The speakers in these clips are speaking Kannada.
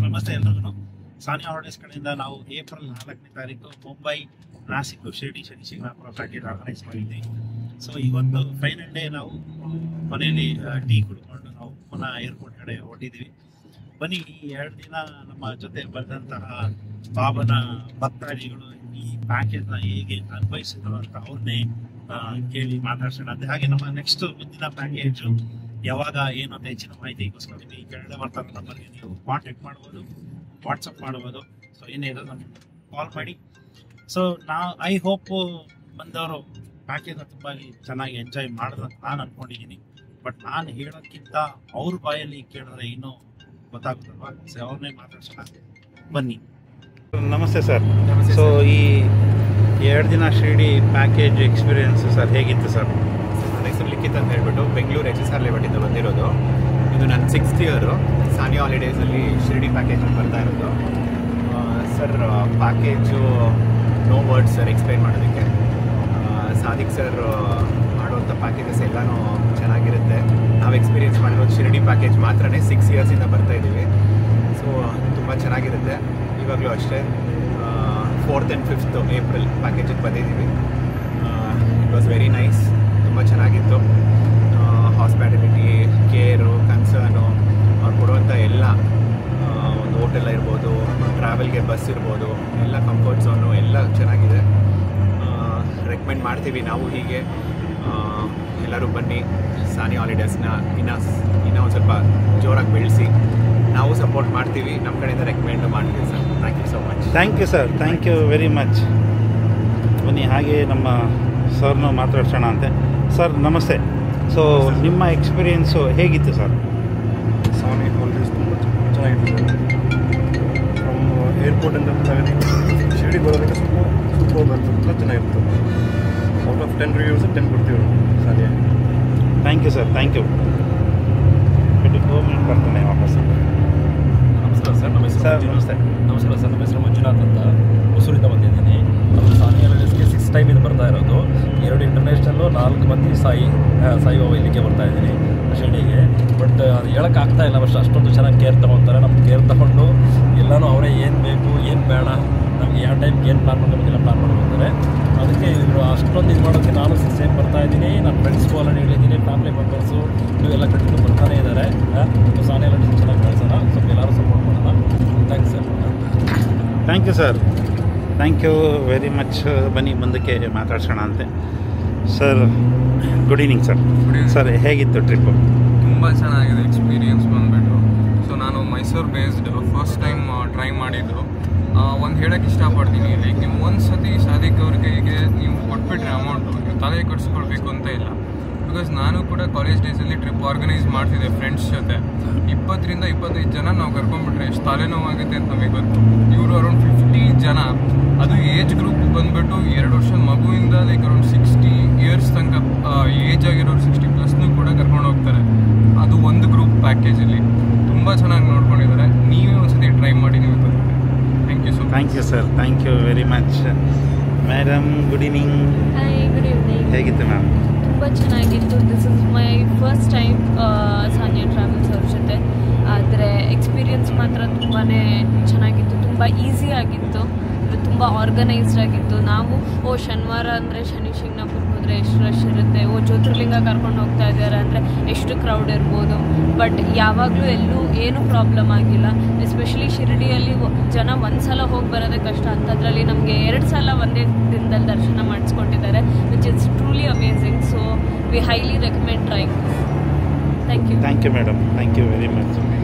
ಸರ್ ನಮಸ್ತೆ ಎಲ್ರಿಗೂ. ಸಾನಿಯಾ ಹಾಲಿಡೇಸ್ ಕಡೆಯಿಂದ ನಾವು ಏಪ್ರಿಲ್ 4ನೇ ತಾರೀಕು ಮುಂಬೈ, ನಾಸಿಕ್, ಶಿರ್ಡಿ, ಶನಿ ಶಿಂಗಣಾಪುರ ಪ್ಯಾಕೇಜ್ ಆರ್ಗನೈಸ್ ಮಾಡಿದ್ದೀವಿ. ಸೊ ಇವತ್ತು ಫೈನಲ್ ಡೇ ನಾವು ಮನೆಯಲ್ಲಿ ಟೀ ಕುಡ್ಕೊಂಡು ನಾವು ಪುನಃ ಏರ್ಪೋರ್ಟ್ ಕಡೆ ಹೊರಟಿದ್ದೀವಿ. ಬನ್ನಿ, ಈ 2 ದಿನ ನಮ್ಮ ಜೊತೆ ಬಂದಂತಹ ಬಾಬನ ಭಕ್ತಾದಿಗಳು ಈ ಪ್ಯಾಕೇಜ್ನ ಹೇಗೆ ಅನ್ವಯಿಸಿದ್ರು ಅಂತ ಅವ್ರನ್ನೇ ಕೇಳಿ ಮಾತಾಡ್ಸೋಣ ಅಂತ. ಹಾಗೆ ನಮ್ಮ ನೆಕ್ಸ್ಟ್ ಮುಂದಿನ ಪ್ಯಾಕೇಜ್ ಯಾವಾಗ ಏನು ಅಂತ ಹೆಚ್ಚಿನ ಮಾಹಿತಿಗೋಸ್ಕರ ಈ ಕೆಳಗಡೆ ಬರ್ತಾರೆ ನಂಬರ್ಗೆ ನೀವು ಕಾಂಟ್ಯಾಕ್ಟ್ ಮಾಡ್ಬೋದು, ವಾಟ್ಸಪ್ ಮಾಡ್ಬೋದು. ಸೊ ಏನೇ ಇರೋದು ನಮಗೆ ಕಾಲ್ ಮಾಡಿ. ಸೊ ಐ ಹೋಪ್ ಬಂದವರು ಪ್ಯಾಕೇಜ್ನ ತುಂಬ ಚೆನ್ನಾಗಿ ಎಂಜಾಯ್ ಮಾಡಿದ್ರೆ ನಾನು ಅಂದ್ಕೊಂಡಿದ್ದೀನಿ. ಬಟ್ ನಾನು ಹೇಳೋಕ್ಕಿಂತ ಅವ್ರ ಬಾಯಲ್ಲಿ ಕೇಳಿದ್ರೆ ಇನ್ನೂ ಗೊತ್ತಾಗುತ್ತಲ್ವಾ. ಸೊ ಅವ್ರನ್ನೇ ಮಾತಾಡ್ಸೋಣ, ಬನ್ನಿ. ನಮಸ್ತೆ ಸರ್. ಸೊ ಈ 2 ದಿನ ಶಿರ್ಡಿ ಪ್ಯಾಕೇಜ್ ಎಕ್ಸ್ಪೀರಿಯನ್ಸ್ ಸರ್ ಹೇಗಿತ್ತು ಸರ್? ನನ್ನ ಹೆಸರು ಲಿಖಿತ್ ಅಂತ ಹೇಳ್ಬಿಟ್ಟು ಬೆಂಗಳೂರು HSR ಲೇಔಟಿಂದ ಬಂದಿರೋದು. ಇದು ನನ್ನ 6th ಇಯರು ಸಾನಿಯಾ ಹಾಲಿಡೇಸಲ್ಲಿ ಶಿರ್ಡಿ ಪ್ಯಾಕೇಜಲ್ಲಿ ಬರ್ತಾ ಇರೋದು. Sir package no words sir explain ಮಾಡೋದಕ್ಕೆ. ಸಾದಿಕ್ ಸರ್ ಮಾಡುವಂಥ ಪ್ಯಾಕೇಜಸ್ ಎಲ್ಲನೂ ಚೆನ್ನಾಗಿರುತ್ತೆ. ನಾವು ಎಕ್ಸ್ಪೀರಿಯೆನ್ಸ್ ಮಾಡಿರೋದು ಶಿರ್ಡಿ ಪ್ಯಾಕೇಜ್ ಮಾತ್ರನೇ 6 ಇಯರ್ಸಿಂದ ಬರ್ತಾ ಇದ್ದೀವಿ. ಸೊ ತುಂಬ ಚೆನ್ನಾಗಿರುತ್ತೆ. ಇವಾಗಲೂ ಅಷ್ಟೇ 4th and 5th ಏಪ್ರಿಲ್ ಪ್ಯಾಕೇಜಿಗೆ ಬಂದಿದ್ದೀವಿ. It was very nice. ತುಂಬ ಚೆನ್ನಾಗಿತ್ತು. ಹಾಸ್ಪಿಟಾಲಿಟಿ, ಕೇರು, ಕನ್ಸರ್ನು, ಅವ್ರು ಕೊಡುವಂಥ ಎಲ್ಲ ಒಂದು ಹೋಟೆಲ್ ಇರ್ಬೋದು, ಟ್ರಾವೆಲ್ಗೆ ಬಸ್ ಇರ್ಬೋದು, ಎಲ್ಲ ಕಂಫರ್ಟ್ ಝೋನು ಎಲ್ಲ ಚೆನ್ನಾಗಿದೆ. ರೆಕಮೆಂಡ್ ಮಾಡ್ತೀವಿ ನಾವು. ಹೀಗೆ ಎಲ್ಲರೂ ಬನ್ನಿ, ಸಾನಿಯಾ ಹಾಲಿಡೇಸ್ನ ಇನ್ನೂ ಒಂದು ಸ್ವಲ್ಪ ಜೋರಾಗಿ ಬೆಳೆಸಿ. ನಾವು ಸಪೋರ್ಟ್ ಮಾಡ್ತೀವಿ, ನಮ್ಮ ಕಡೆಯಿಂದ ರೆಕಮೆಂಡ್ ಮಾಡ್ತೀವಿ sir. Thank you so much. Thank you sir, thank you very much. ಬನ್ನಿ, ಹಾಗೆ ನಮ್ಮ ಸರ್ನು ಮಾತಾಡ್ಸೋಣ ಅಂತೆ. ಸರ್ ನಮಸ್ತೆ. ಸೊ ನಿಮ್ಮ ಎಕ್ಸ್ಪೀರಿಯೆನ್ಸು ಹೇಗಿತ್ತು ಸರ್? ಸಾನಿಯಾ ಹಾಲಿಡೇಸ್ ತುಂಬ ಚೆನ್ನಾಗಿತ್ತು. ಫ್ರಮ್ ಏರ್ಪೋರ್ಟಿಂದ ಶಿರ್ಡಿ ಬರೋದಕ್ಕೆ ಸೂಪರ್ ಬರ್ತದೆ, ತುಂಬ ಚೆನ್ನಾಗಿತ್ತು. ಔಟ್ ಆಫ್ 10 ರಿವ್ಯೂಸ್ 10 ಕೊಡ್ತೀವಿ Sania. Thank you sir, thank you. ಬರ್ತಾನೆ ವಾಪಸ್. ನಮಸ್ಕಾರ ಸರ್. ನಮ್ಮ ಹೆಸರು ಸರ್ ನಮಸ್ತೆ. ನಮಸ್ಕಾರ ಸರ್. ನಮ್ಮ ಹೆಸರು ಮಂಜುನಾಥ್ ಅಂತ, ಹೊಸೂರಿಂದ ಬಂದಿದ್ದೀನಿ. ನಮ್ಮ ಸಾನಿಯಾ ಹಾಲಿಡೇಸ್ಗೆ 6th ಟೈಮ್ ಇದು ಬರ್ತಾ ಇರೋದು. 2 ಇಂಟರ್ನ್ಯಾಷನಲ್ಲು, 4 ಮಂದಿ ಸಾಯಿಬಾಬಾ ಇಲ್ಲಿಗೆ ಬರ್ತಾ ಇದ್ದೀನಿ ಶಿರ್ಡಿಗೆ. ಬಟ್ ಅದು ಹೇಳೋಕ್ಕಾಗ್ತಾ ಇಲ್ಲ. ಅಷ್ಟೊಂದು ಚೆನ್ನಾಗಿ ಕೇರ್ ತೊಗೊತಾರೆ. ನಮ್ಮ ಕೇರ್ ತೊಗೊಂಡು ಎಲ್ಲನೂ ಅವರೇ ಏನು ಬೇಕು ಏನು ಬೇಡ, ನಮಗೆ ಯಾವ ಟೈಮ್ಗೆ ಏನು ಪ್ಲಾನ್ ಮಾಡಬೇಕೆಲ್ಲ ಪ್ಲಾನ್ ಮಾಡ್ಕೊತಾರೆ. ಅದಕ್ಕೆ ಇವರು ಅಷ್ಟೊಂದು ಇದು ಮಾಡೋಕ್ಕೆ ನಾನು ಸೇಮ್ ಬರ್ತಾ ಇದ್ದೀನಿ. ನನ್ನ ಫ್ರೆಂಡ್ಸ್ಗೂ ಆಲ್ರೆಡಿ ಹೇಳಿದ್ದೀನಿ, ಫ್ಯಾಮಿಲಿ ಮೆಂಬರ್ಸು ಇವೆಲ್ಲ ಕಟ್ಟಿಟ್ಟು ಬರ್ತಾನೆ ಇದ್ದಾರೆ. ಸಾನಿಯಾ ಹಾಲಿಡೇಸ್ ಚೆನ್ನಾಗಿ ಕಳಿಸೋಣ, ಸ್ವಲ್ಪ ಎಲ್ಲರೂ ಸಪೋರ್ಟ್ ಮಾಡೋಣ. Thanks sir. Thank you sir, thank you very much. ಬನ್ನಿ ಮುಂದಕ್ಕೆ ಮಾತಾಡ್ಸೋಣ ಅಂತೆ. Sir good evening sir. Sir ಹೇಗಿತ್ತು ಟ್ರಿಪ್ಪು? ತುಂಬ ಚೆನ್ನಾಗಿದೆ ಎಕ್ಸ್ಪೀರಿಯನ್ಸ್ ಬಂದುಬಿಟ್ಟು. ಸೊ ನಾನು Mysuru based first time try ಮಾಡಿದ್ದು. ಒಂದು ಹೇಳೋಕ್ಕೆ ಇಷ್ಟಪಡ್ತೀನಿ, ಲೈಕ್ ನೀವು ಒಂದು ಸತಿ ಸಾದಿಕ್ ಅವ್ರ ಕೈಗೆ ನೀವು ಕೊಟ್ಬಿಟ್ರೆ ಅಮೌಂಟು ನೀವು ತಲೆ ಕಟ್ಸ್ಕೊಳ್ಬೇಕು ಅಂತ ಇಲ್ಲ. ಬಿಕಾಸ್ ನಾನು ಕೂಡ ಕಾಲೇಜ್ ಡೇಸಲ್ಲಿ ಟ್ರಿಪ್ ಆರ್ಗನೈಸ್ ಮಾಡ್ತಿದ್ದೆ ಫ್ರೆಂಡ್ಸ್ ಜೊತೆ. 20ರಿಂದ 25 ಜನ ನಾವು ಕರ್ಕೊಂಡ್ಬಿಟ್ರೆ ಎಷ್ಟು ತಲೆನೋವಾಗುತ್ತೆ ಅಂತ ನಮಗೆ ಗೊತ್ತು. ಇವರು ಅರೌಂಡ್ 50 ಜನ, ಅದು ಏಜ್ ಗ್ರೂಪ್ ಬಂದುಬಿಟ್ಟು 2 ವರ್ಷದ ಮಗುವಿಂದ ಲೈಕ್ ಅರೌಂಡ್ 60 ಇಯರ್ಸ್ ತನಕ ಏಜ್ ಆಗಿರೋರು 60+ ಕೂಡ ಕರ್ಕೊಂಡು ಹೋಗ್ತಾರೆ. ಅದು ಒಂದು ಗ್ರೂಪ್ ಪ್ಯಾಕೇಜಲ್ಲಿ ತುಂಬ ಚೆನ್ನಾಗಿ ನೋಡ್ಕೊಂಡಿದ್ದಾರೆ. ನೀವೇ ಒಂದ್ಸತಿ ಟ್ರೈ ಮಾಡಿ, ನೀವು ಬಂದರೆ. Thank you so much. Thank you sir, thank you very much. Madam good evening. Hi, good evening. ಹೇಗಿತ್ತು ಮ್ಯಾಮ್? ತುಂಬ ಚೆನ್ನಾಗಿತ್ತು. This is my first time Sania Travels ಅವ್ರ ಜೊತೆ. ಆದರೆ ಎಕ್ಸ್ಪೀರಿಯನ್ಸ್ ಮಾತ್ರ ತುಂಬಾ ಚೆನ್ನಾಗಿತ್ತು. ತುಂಬ ಈಸಿ ಆಗಿತ್ತು, ತುಂಬ ಆರ್ಗನೈಸ್ಡ್ ಆಗಿತ್ತು. ನಾವು ಶನಿವಾರ ಅಂದರೆ ಶನಿ ಶಿಂಗಣಾಪುರ ಹೋದರೆ ಎಷ್ಟು ರಶ್ ಇರುತ್ತೆ, ಜ್ಯೋತಿರ್ಲಿಂಗ ಕರ್ಕೊಂಡು ಹೋಗ್ತಾ ಇದ್ದಾರೆ ಅಂದರೆ ಎಷ್ಟು ಕ್ರೌಡ್ ಇರ್ಬೋದು. ಬಟ್ ಯಾವಾಗಲೂ ಎಲ್ಲೂ ಏನೂ ಪ್ರಾಬ್ಲಮ್ ಆಗಿಲ್ಲ. ಎಸ್ಪೆಷಲಿ ಶಿರ್ಡಿಯಲ್ಲಿ ಜನ ಒಂದು ಸಲ ಹೋಗಿ ಬರೋದೇ ಕಷ್ಟ, ಅಂಥದ್ರಲ್ಲಿ ನಮಗೆ 2 ಸಲ ಒಂದೇ ದಿನದಲ್ಲಿ ದರ್ಶನ ಮಾಡಿಸ್ಕೊಟ್ಟಿದ್ದಾರೆ, which is truly amazing. So we highly recommend trying. Thank you. Thank you madam, thank you very much.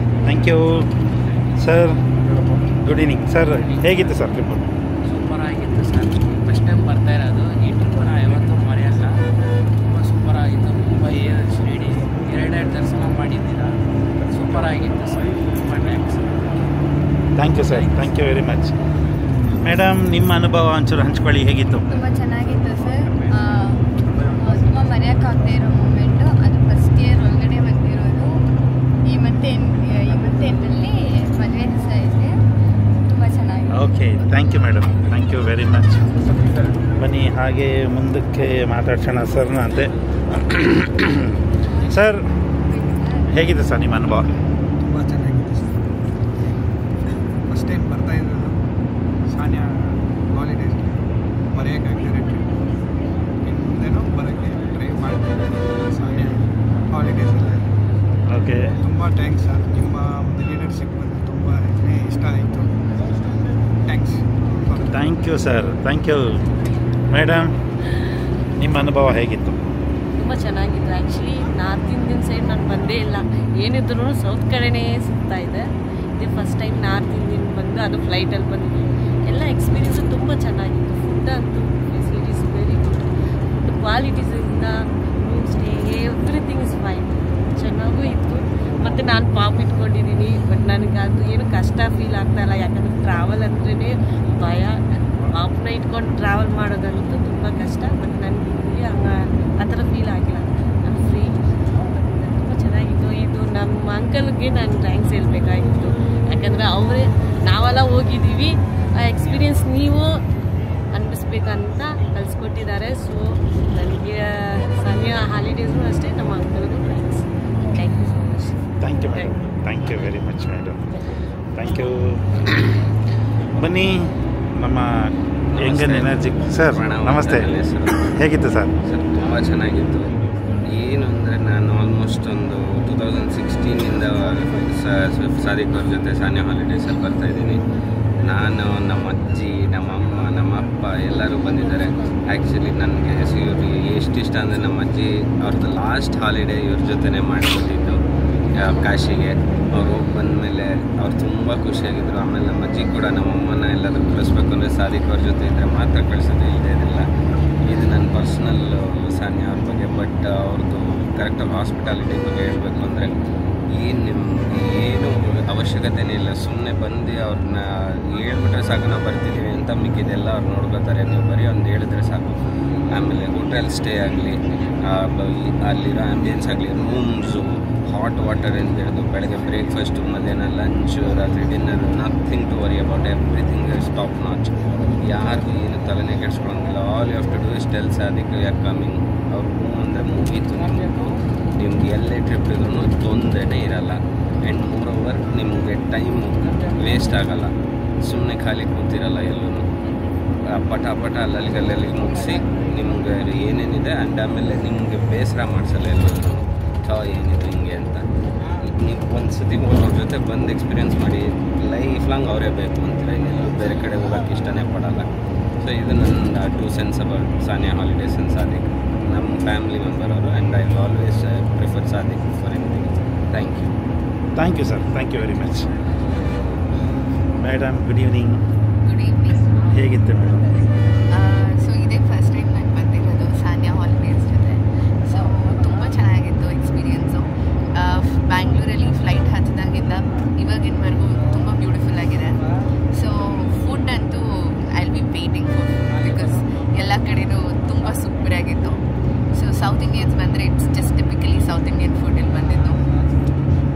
Thank you sir. Good evening sir. ಹೇಗಿತ್ತು ಸರ್ ಟ್ರಿಪ್? ಸೂಪರ್ ಆಗಿತ್ತು ಸರ್. ಫಸ್ಟ್ ಟೈಮ್ ಬರ್ತಾ ಇರೋದು. ಈ ಟ್ರಿಪ್ಪನ್ನು ಯಾವತ್ತೂ ಮರೆಯಲ್ಲ. ತುಂಬ ಸೂಪರ್ ಆಗಿತ್ತು. ಮುಂಬೈ, ಶಿರ್ಡಿ 2 ದರ್ಶನ ಮಾಡಿದ್ದೀರ. ಸೂಪರ್ ಆಗಿತ್ತು ಸರ್. ತುಂಬ thanks. Thank you sir, thank you very much. Madam ನಿಮ್ಮ ಅನುಭವ ಒಂಚೂರು ಹಂಚ್ಕೊಳ್ಳಿ, ಹೇಗಿತ್ತು? ತುಂಬ ಚೆನ್ನಾಗಿತ್ತು ಸರ್. ತುಂಬ ಮರೆಯೋಕ್ಕಾಗದೇ ಇರೋ ಮೂಮೆಂಟು. ಅದು ಫಸ್ಟ್ ಇಯರ್ ಒಳಗಡೆ ಬಂದಿರೋದು. ಈ ಮಂತೇನಲ್ಲಿ ಮದುವೆ ದಿವಸ ಇದೆ. ತುಂಬ ಚೆನ್ನಾಗಿದೆ. Okay, thank you madam, thank you very much. ಬನ್ನಿ ಹಾಗೆ ಮುಂದಕ್ಕೆ ಮಾತಾಡ್ಸೋಣ ಸರ್ನ ಅಂತೆ. ಸರ್ ಹೇಗಿದೆ ಸರ್ ನಿಮ್ಮ ಅನುಭವ? ತುಂಬ ಚೆನ್ನಾಗಿದೆ ಸರ್. ತುಂಬ ಥ್ಯಾಂಕ್ಸ್ ಸರ್. ನಿಮ್ಮ ಒಂದು ಲೀಡರ್ಶಿಪ್ ಬಂದು ತುಂಬ ಇಷ್ಟ ಆಯಿತು. Thanks. Thank you sir, thank you. Madam, ನಿಮ್ಮ ಅನುಭವ ಹೇಗಿತ್ತು? ತುಂಬ ಚೆನ್ನಾಗಿತ್ತು. ಆ್ಯಕ್ಚುಲಿ ನಾರ್ತ್ ಇಂಡಿಯನ್ ಸೈಡ್ ನಾನು ಬಂದೇ ಇಲ್ಲ, ಏನಿದ್ರು ಸೌತ್ ಕಡೆನೇ ಸಿಗ್ತಾ ಇದೆ. ಇದೇ ಫಸ್ಟ್ ಟೈಮ್ ನಾರ್ತ್ ಇಂಡಿಯನ್ ಬಂದು, ಅದು ಫ್ಲೈಟಲ್ಲಿ ಬಂದಿದ್ವಿ. ಎಲ್ಲ ಎಕ್ಸ್ಪೀರಿಯನ್ಸು ತುಂಬ ಚೆನ್ನಾಗಿತ್ತು. ಫುಡ್ ಅಂತೂ ಫೆಸಿಲಿಟೀಸ್ ವೆರಿ ಗುಡ್. ಫುಡ್ ಕ್ವಾಲಿಟೀಸಿಂದ room stay everything is fine, ಚೆನ್ನಾಗೂ ಇತ್ತು. ಮತ್ತು ನಾನು ಪಾಪ್ ಇಟ್ಕೊಂಡಿದ್ದೀನಿ, ಬಟ್ ನನಗೆ ಅದು ಏನು ಕಷ್ಟ ಫೀಲ್ ಆಗ್ತಾಯಿಲ್ಲ. ಯಾಕಂದರೆ ಟ್ರಾವೆಲ್ ಅಂದ್ರೇ ಭಯ. ಪಾಪ್ನ ಇಟ್ಕೊಂಡು ಟ್ರಾವೆಲ್ ಮಾಡೋದಂತೂ ತುಂಬ ಕಷ್ಟ. ಬಟ್ ನನಗೆ ಇಲ್ಲಿ ಆ ಥರ ಫೀಲ್ ಆಗಿಲ್ಲ. ನಾನು ಫ್ರೀ, ತುಂಬ ಚೆನ್ನಾಗಿತ್ತು. ಇದು ನಮ್ಮ ಅಂಕಲ್ಗೆ ನಾನು ಥ್ಯಾಂಕ್ಸ್ ಹೇಳಬೇಕಾಗಿತ್ತು. ಯಾಕಂದರೆ ಅವರೇ ನಾವೆಲ್ಲ ಹೋಗಿದ್ದೀವಿ, ಆ ಎಕ್ಸ್ಪೀರಿಯನ್ಸ್ ನೀವು ಅನ್ನಿಸ್ಬೇಕಂತ ಕಲಿಸ್ಕೊಟ್ಟಿದ್ದಾರೆ. ಸೊ ನನಗೆ ಸಾನಿಯಾ ಹಾಲಿಡೇಸ್ಗೂ ಅಷ್ಟೇ, ನಮ್ಮ ಅಂಕಲ್ಗೂ thanks. Thank you so much. Thank you madam, thank you very much madam, thank you. ಬನ್ನಿ ನಮ್ಮ ಯಂಗ್ ಎನರ್ಜಿ ಸರ್. ನಮಸ್ತೆ, ಹೇಗಿತ್ತು ಸರ್? ಸರ್ ತುಂಬ ಚೆನ್ನಾಗಿತ್ತು. ಏನು ಅಂದರೆ ನಾನು ಆಲ್ಮೋಸ್ಟ್ ಒಂದು 2016ಇಂದ ಸಾದಿಕ್ ಅವ್ರ ಜೊತೆ ಸಾನಿಯಾ ಹಾಲಿಡೇಸಲ್ಲಿ ಬರ್ತಾಯಿದ್ದೀನಿ. ನಾನು, ನಮ್ಮ ಅಜ್ಜಿ, ನಮ್ಮ ಅಮ್ಮ, ನಮ್ಮ ಅಪ್ಪ ಎಲ್ಲರೂ ಬಂದಿದ್ದಾರೆ. ಆ್ಯಕ್ಚುಲಿ ನನಗೆ ಇವ್ರಿಗೆ ಎಷ್ಟು ಇಷ್ಟ ಅಂದರೆ ನಮ್ಮ ಅಜ್ಜಿ ಅವ್ರದ್ದು ಲಾಸ್ಟ್ ಹಾಲಿಡೇ ಇವ್ರ ಜೊತೆನೇ ಮಾಡಿಕೊಟ್ಟಿದ್ದು ಕಾಶಿಗೆ. ಅವ್ರು ಹೋಗಿ ಬಂದಮೇಲೆ ಅವ್ರು ತುಂಬ ಖುಷಿಯಾಗಿದ್ದರು. ಆಮೇಲೆ ನಮ್ಮ ಅಜ್ಜಿ ಕೂಡ ನಮ್ಮ ಅಮ್ಮನ ಎಲ್ಲರೂ ಕಳಿಸ್ಬೇಕು ಅಂದರೆ ಸಾದಿಕ್ ಅವ್ರ ಜೊತೆ ಇದ್ದರೆ ಮಾತ್ರ ಕಳಿಸೋದು, ಇಲ್ಲದಿಲ್ಲ. ಇದು ನನ್ನ ಪರ್ಸ್ನಲ್ ಸಾನಿಯಾ ಅವ್ರ ಬಗ್ಗೆ. ಬಟ್ ಅವ್ರದ್ದು ಕರೆಕ್ಟಾಗಿ ಹಾಸ್ಪಿಟಾಲಿಟಿ ಬಗ್ಗೆ ಹೇಳಬೇಕು ಅಂದರೆ ಏನು ಅವಶ್ಯಕತೆನೇ ಇಲ್ಲ. ಸುಮ್ಮನೆ ಬಂದು ಅವ್ರನ್ನ ಹೇಳ್ಬಿಟ್ರೆ ಸಾಕು, ನಾವು ಬರ್ತಿದ್ದೀವಿ ಅಂತ. ಮಿಕ್ಕಿದೆಲ್ಲ ಅವ್ರು ನೋಡ್ಕೋತಾರೆ. ನೀವು ಬರೀ ಒಂದು ಹೇಳಿದ್ರೆ ಸಾಕು. ಆಮೇಲೆ ಹೋಟೆಲ್ ಸ್ಟೇ ಆಗಲಿ, ಅಲ್ಲಿರೋ ಆ್ಯಂಬಿಯನ್ಸ್ ಆಗಲಿ, ರೂಮ್ಸು, ಹಾಟ್ ವಾಟರಿಂದ ಹಿಡಿದು ಬೆಳಗ್ಗೆ ಬ್ರೇಕ್ಫಾಸ್ಟು, ಮಧ್ಯಾಹ್ನ ಲಂಚು, ರಾತ್ರಿ dinner, nothing to worry about. Everything is top notch. ಯಾರಿಗೂ ಏನು ತಲೆನೇ ಕೆಡಿಸ್ಕೊಳ್ಳೋಂಗಿಲ್ಲ. All you have to do is tell Sadiq you are coming. ಅವ್ರ ರೂಮ್ ಅಂದರೆ ಮುಗೀತು. ನಿಮ್ಗೆ ಎಲ್ಲೇ ಟ್ರಿಪ್ ಇದ್ರೂ ತೊಂದರೆನೇ ಇರಲ್ಲ. ಆ್ಯಂಡ್ ಮೋರೋವರ್ ನಿಮಗೆ ಟೈಮು ವೇಸ್ಟ್ ಆಗಲ್ಲ. ಸುಮ್ಮನೆ ಖಾಲಿ ಕೂತಿರಲ್ಲ. ಎಲ್ಲೂ ಪಟ ಅಲ್ಲಲ್ಲಿಗೆ ಮುಗಿಸಿ ನಿಮ್ಗೆ ಏನೇನಿದೆ ಆ್ಯಂಡ್ ಆಮೇಲೆ ನಿಮಗೆ ಬೇಸರ ಮಾಡಿಸಲ್ಲ. ಎಲ್ಲರೂ ಏನಿದೆ ಹಿಂಗೆ ಅಂತ. ನೀವು ಒಂದು ಸತಿ ಅವ್ರ ಜೊತೆ ಬಂದು ಎಕ್ಸ್ಪೀರಿಯೆನ್ಸ್ ಮಾಡಿ ಲೈಫ್ ಲಾಂಗ್ ಅವರೇ ಬೇಕು ಅಂತಾರೆ. ಇನ್ನೆಲ್ಲೂ ಬೇರೆ ಕಡೆ ಹೋಗೋಕ್ಕೆ ಇಷ್ಟನೇ ಪಡಲ್ಲ. ಸೊ ಇದು ನನ್ನ 2 cents about Sania holidays and Sadiq. ನಮ್ಮ ಫ್ಯಾಮಿಲಿ ಮೆಂಬರ್ ಅವರು. And I always prefer Sadiq for anything. Thank you. Thank you sir, thank you very much. Madam, good evening. Good evening. ಹೇಗಿತ್ತು ಮೇಡಮ್? ಸೊ ಇದೇ ಫಸ್ಟ್ ಟೈಮ್ ನಾನು ಬಂದಿರೋದು ಸಾನಿಯಾ ಹಾಲಿಡೇಸ್ ಜೊತೆ. ಸೊ ತುಂಬ ಚೆನ್ನಾಗಿತ್ತು ಎಕ್ಸ್ಪೀರಿಯನ್ಸು. ಬ್ಯಾಂಗ್ಳೂರಲ್ಲಿ ಫ್ಲೈಟ್ ಹತ್ತಿದಾಗಿಂದ ಇವಾಗಿನವರೆಗೂ ತುಂಬ ಬ್ಯೂಟಿಫುಲ್ ಆಗಿದೆ. ಸೊ ಫುಡ್ ಅಂತೂ I will be waiting for because ಎಲ್ಲ ಕಡೆಯೂ ತುಂಬ ಸೂಪರಾಗಿತ್ತು. ಸೊ ಸೌತ್ ಇಂಡಿಯನ್ಸ್ ಬಂದರೆ it's just typically south Indian food ಇಲ್ಲಿ ಬಂದಿದ್ದು.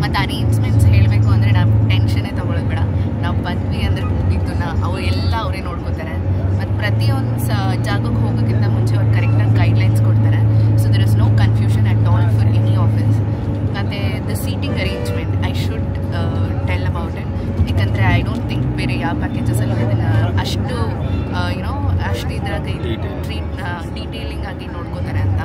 ಮತ್ತು ಅರೇಂಜ್ಮೆಂಟ್ಸ್ ಹೇಳಬೇಕು ಅಂದರೆ ನಾವು ಟೆನ್ಷನ್ನೇ ತೊಗೊಳ್ಳೋದು ಬೇಡ. ನಾವು ಬಂದ್ವಿ ಅಂದರೆ ಮುಗಿದ್ದು ಅವು ಎಲ್ಲ ಅವರೇ ನೋಡ್ಕೋತಾರೆ. ಮತ್ತು ಪ್ರತಿಯೊಂದು ಜಾಗಕ್ಕೆ ಹೋಗೋಕ್ಕಿಂತ ಮುಂಚೆ ಅವ್ರು ಕರೆಕ್ಟಾಗಿ ಗೈಡ್ಲೈನ್ಸ್ ಕೊಡ್ತಾರೆ. So there is no confusion at all for any office. ಮತ್ತು the seating arrangement I should tell about it. ಯಾಕಂದರೆ ಐ ಡೋಂಟ್ ಥಿಂಕ್ ಬೇರೆ ಯಾವ ಪ್ಯಾಕೇಜಸಲ್ಲೂ ಇದನ್ನು ಅಷ್ಟು ಅಷ್ಟು ಇದರ ಡೀಟೇಲಿಂಗ್ ಆಗಿ ನೋಡ್ಕೋತಾರೆ ಅಂತ.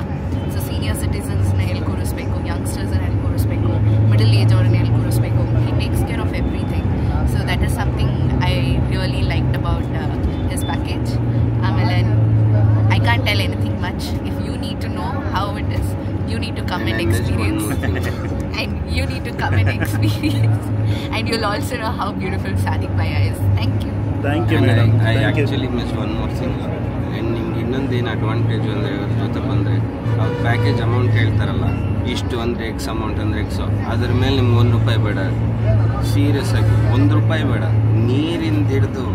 ಸೊ ಸೀನಿಯರ್ ಸಿಟಿಸನ್ಸ್ನ ಎಲ್ಲಿ ಕೂರಿಸ್ಬೇಕು, ಯಂಗ್ಸ್ಟರ್ಸ್ನ ಎಲ್ಲಿ ಕೂರಿಸ್ಬೇಕು, ಮಿಡಲ್ ಏಜ್ ಅವ್ರನ್ನ ಎಲ್ಲಿ ಕೂರಿಸ್ಬೇಕು, he takes care of everything. So that is something I really liked about his package. ಆಮೇಲೆ I can tell anything much. If you need to know how it is, you need to come and experience. And you need to come and experience. And you'll also know how beautiful Sadik Bhaiya is. Thank you. Thank you, madam. I actually missed one more thing. And ನಿಮ್ಗೆ ಇನ್ನೊಂದೇನು ಅಡ್ವಾಂಟೇಜ್ ಅಂದರೆ ಇವ್ರ ಜೊತೆ ಬಂದರೆ ಅವ್ರ ಪ್ಯಾಕೇಜ್ ಅಮೌಂಟ್ ಹೇಳ್ತಾರಲ್ಲ, ಇಷ್ಟು ಅಂದರೆ ಎಕ್ಸ್ ಅಮೌಂಟ್ ಅಂದರೆ ಎಕ್ಸು, ಅದ್ರ ಮೇಲೆ ನಿಮ್ಗೆ ₹1 ಬೇಡ. ಸೀರಿಯಸ್ ಆಗಿ ₹1 ಬೇಡ. ನೀರಿಂದ ಹಿಡಿದು